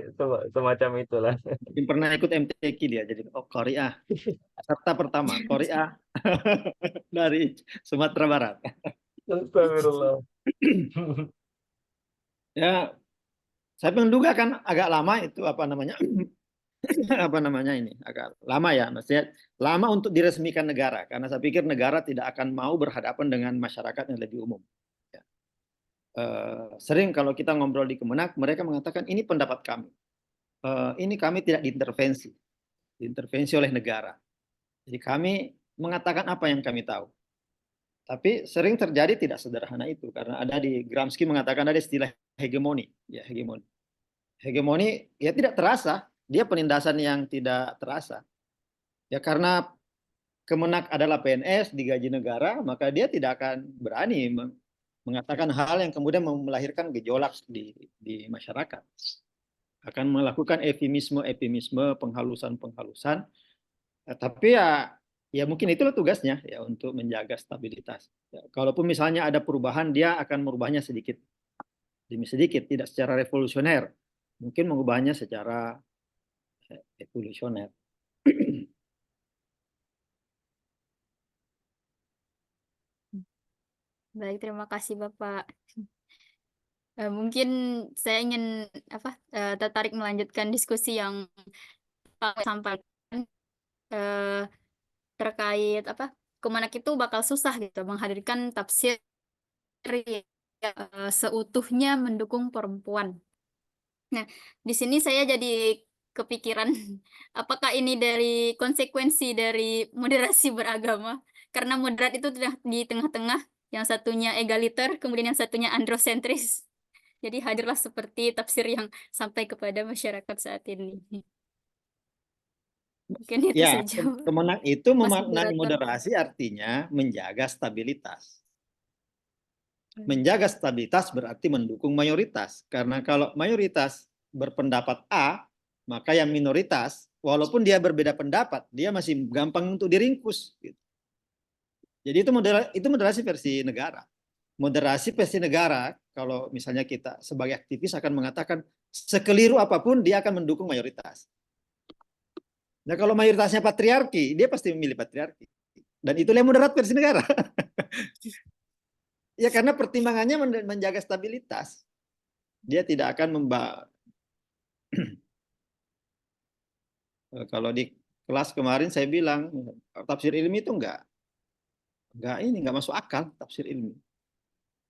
semacam itulah. Mungkin pernah ikut MTQ dia jadi Korea. Peserta pertama Korea dari Sumatera Barat. Astagfirullah. Ya, saya menduga kan agak lama itu apa namanya ini agak lama ya, maksudnya lama untuk diresmikan negara karena saya pikir negara tidak akan mau berhadapan dengan masyarakat yang lebih umum. Ya. Sering kalau kita ngobrol di Kemenak, mereka mengatakan ini pendapat kami, ini kami tidak diintervensi oleh negara. Jadi kami mengatakan apa yang kami tahu. Tapi sering terjadi tidak sederhana itu karena ada di Gramsci mengatakan ada istilah hegemoni, ya hegemoni. Hegemoni ya tidak terasa, dia penindasan yang tidak terasa. Ya karena Kemenak adalah PNS digaji negara, maka dia tidak akan berani mengatakan hal yang kemudian melahirkan gejolak di masyarakat. akan melakukan eufemisme, penghalusan, tapi ya mungkin itulah tugasnya ya untuk menjaga stabilitas. Ya, kalaupun misalnya ada perubahan, dia akan merubahnya sedikit demi sedikit, tidak secara revolusioner, mungkin mengubahnya secara evolusioner. Baik, terima kasih Bapak. Mungkin saya ingin tertarik melanjutkan diskusi yang Pak sampaikan terkait Kemenak itu bakal susah gitu menghadirkan tafsir seutuhnya mendukung perempuan. Nah, di sini saya jadi kepikiran apakah ini dari konsekuensi dari moderasi beragama? Karena moderat itu di tengah-tengah, yang satunya egaliter, kemudian yang satunya androsentris. Jadi hadirlah seperti tafsir yang sampai kepada masyarakat saat ini. Mungkin itu Ya, saja, Kemenak itu Mas memaknai moderator. moderasi artinya menjaga stabilitas. Menjaga stabilitas berarti mendukung mayoritas. Karena kalau mayoritas berpendapat A, maka yang minoritas, walaupun dia berbeda pendapat, dia masih gampang untuk diringkus. Jadi itu moderasi versi negara. Moderasi versi negara, kalau misalnya kita sebagai aktivis akan mengatakan sekeliru apapun dia akan mendukung mayoritas. Nah kalau mayoritasnya patriarki, dia pasti memilih patriarki. Dan itulah yang moderat versi negara. Ya karena pertimbangannya menjaga stabilitas. Dia tidak akan kalau di kelas kemarin saya bilang tafsir ilmi itu enggak masuk akal tafsir ilmi.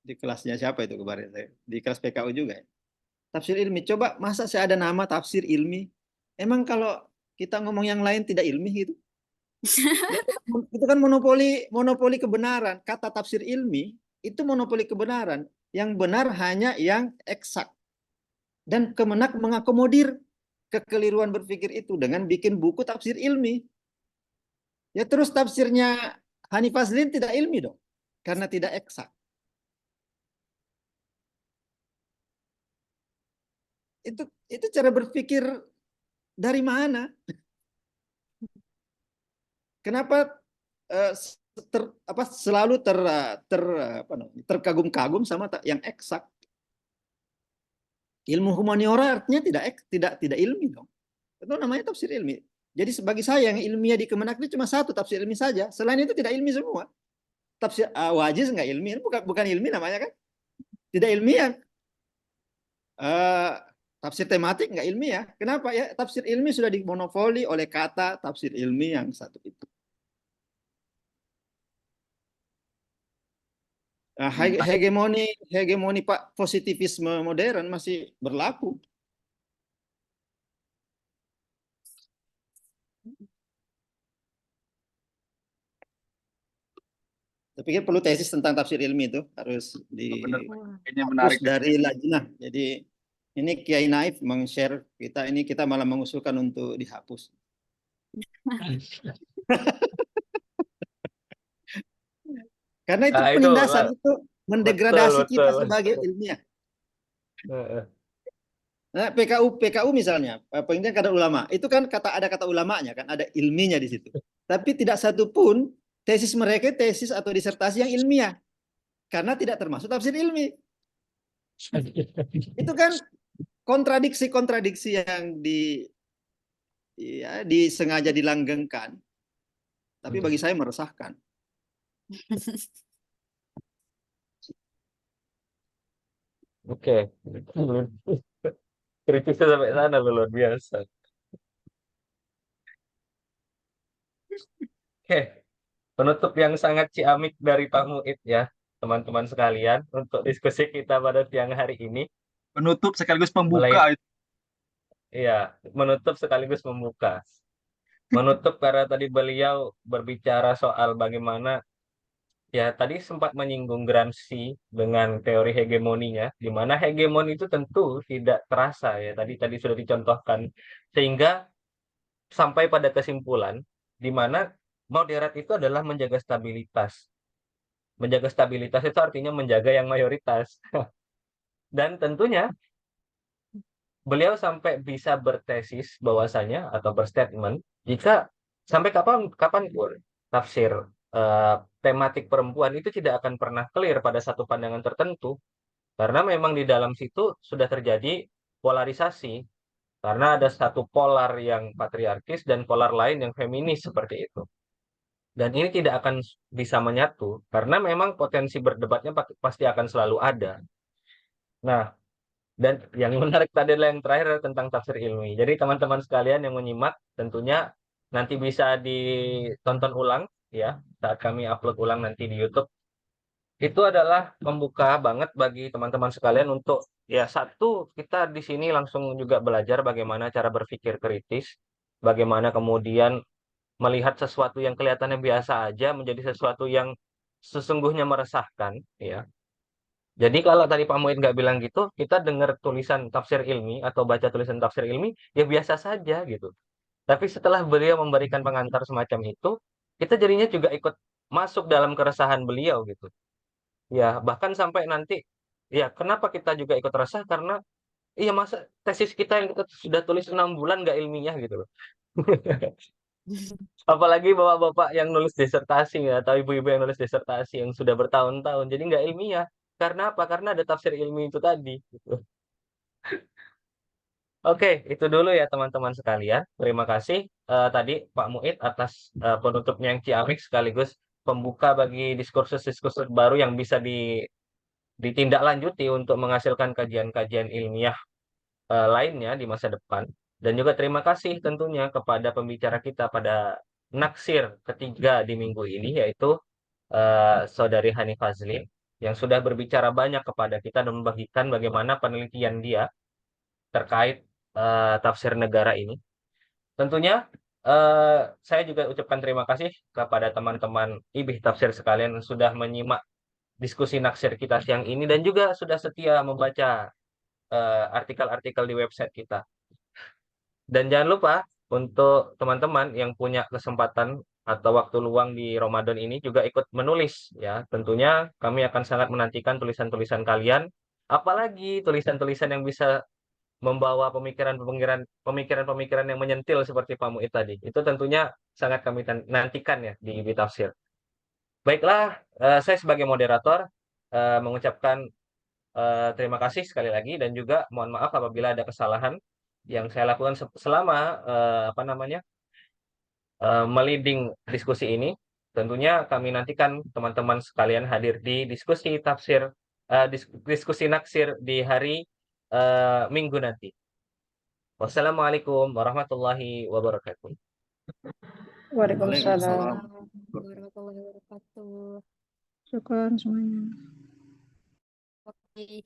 Di kelasnya siapa itu kemarin saya? Di kelas PKU juga. Tafsir ilmi. Coba masa saya ada nama tafsir ilmi? Emang kalau kita ngomong yang lain tidak ilmi gitu? Itu kan monopoli kebenaran. Kata tafsir ilmi itu monopoli kebenaran. Yang benar hanya yang eksak. Dan Kemenak mengakomodir kekeliruan berpikir itu dengan bikin buku tafsir ilmi. Ya terus tafsirnya Hanif Fazlin tidak ilmi dong. Karena tidak eksak. Itu cara berpikir dari mana? Kenapa selalu terkagum-kagum sama yang eksak? Ilmu humaniora artinya tidak ilmi dong. Itu namanya tafsir ilmi. Jadi bagi saya yang ilmiah di Kemenak itu cuma satu tafsir ilmi saja. Selain itu tidak ilmi semua. Tafsir wajiz nggak ilmi, bukan ilmi namanya kan? Tidak ilmiah. Tafsir tematik nggak ilmiah. Kenapa ya? Tafsir ilmi sudah dimonopoli oleh kata tafsir ilmi yang satu itu. Hegemoni Pak positivisme modern masih berlaku. Tapi kan perlu tesis tentang tafsir ilmi itu harus dihapus dari lajnah. Jadi ini Kiai Naif meng-share kita malah mengusulkan untuk dihapus. Karena itu penindasan, itu mendegradasi kita sebagai ilmiah. Nah, PKU misalnya, penelitian kadar ulama, itu kan ada kata ulamanya kan, ada ilminya di situ. Tapi tidak satu pun tesis mereka tesis atau disertasi yang ilmiah. Karena tidak termasuk tafsir ilmi. Itu kan kontradiksi-kontradiksi yang disengaja dilanggengkan. Tapi bagi saya meresahkan. Oke. Kritisnya sampai sana luar biasa. Oke. Penutup yang sangat ciamik dari Pak Muid ya, teman-teman sekalian, untuk diskusi kita pada siang hari ini. Penutup sekaligus pembuka. Iya, menutup sekaligus membuka. Menutup karena tadi beliau berbicara soal bagaimana, ya tadi sempat menyinggung Gramsci dengan teori hegemoninya, di mana hegemoni itu tentu tidak terasa ya, tadi sudah dicontohkan, sehingga sampai pada kesimpulan, di mana moderat itu adalah menjaga stabilitas. Menjaga stabilitas itu artinya menjaga yang mayoritas. Dan tentunya beliau sampai bisa bertesis bahwasanya atau berstatement jika sampai kapanpun tafsir tematik perempuan itu tidak akan pernah clear pada satu pandangan tertentu karena memang di dalam situ sudah terjadi polarisasi karena ada satu polar yang patriarkis dan polar lain yang feminis seperti itu. Dan ini tidak akan bisa menyatu karena memang potensi berdebatnya pasti akan selalu ada. Nah, dan yang menarik tadi adalah yang terakhir adalah tentang tafsir ilmi. Jadi teman-teman sekalian yang menyimak tentunya nanti bisa ditonton ulang ya saat kami upload ulang nanti di YouTube. Itu adalah membuka banget bagi teman-teman sekalian untuk ya satu kita di sini langsung juga belajar bagaimana cara berpikir kritis, bagaimana kemudian melihat sesuatu yang kelihatannya biasa aja menjadi sesuatu yang sesungguhnya meresahkan ya. Jadi kalau tadi Pak Muid nggak bilang gitu, kita dengar tulisan tafsir ilmi atau baca tulisan tafsir ilmi, ya biasa saja gitu. Tapi setelah beliau memberikan pengantar semacam itu, kita jadinya juga ikut masuk dalam keresahan beliau gitu. Ya bahkan sampai nanti, ya kenapa kita juga ikut resah karena, iya masa tesis kita yang kita sudah tulis 6 bulan nggak ilmiah gitu loh. Apalagi bapak-bapak yang nulis disertasi ya, atau ibu-ibu yang nulis disertasi yang sudah bertahun-tahun, jadi nggak ilmiah. Karena apa? Karena ada tafsir ilmi itu tadi. Gitu. Oke, itu dulu ya teman-teman sekalian. Terima kasih tadi Pak Muid atas penutupnya yang ciamik sekaligus pembuka bagi diskursus-diskursus baru yang bisa ditindaklanjuti untuk menghasilkan kajian-kajian ilmiah lainnya di masa depan. Dan juga terima kasih tentunya kepada pembicara kita pada naksir ketiga di minggu ini, yaitu Saudari Hani Fazlin, yang sudah berbicara banyak kepada kita dan membagikan bagaimana penelitian dia terkait tafsir negara ini. Tentunya saya juga ucapkan terima kasih kepada teman-teman IBIH Tafsir sekalian yang sudah menyimak diskusi naksir kita siang ini dan juga sudah setia membaca artikel-artikel di website kita. Dan jangan lupa untuk teman-teman yang punya kesempatan atau waktu luang di Ramadan ini juga ikut menulis ya. Tentunya kami akan sangat menantikan tulisan-tulisan kalian, apalagi tulisan-tulisan yang bisa membawa pemikiran-pemikiran yang menyentil seperti Pak Muid tadi. Itu tentunya sangat kami nantikan ya di Tafsir. Baiklah, saya sebagai moderator mengucapkan terima kasih sekali lagi dan juga mohon maaf apabila ada kesalahan yang saya lakukan selama meliding diskusi ini. Tentunya kami nantikan teman-teman sekalian hadir di diskusi tafsir diskusi naksir di hari Minggu nanti. Wassalamualaikum warahmatullahi wabarakatuh. Waalaikumsalam. Waalaikumsalam. Warahmatullahi wabarakatuh. Syukran semuanya. Oke.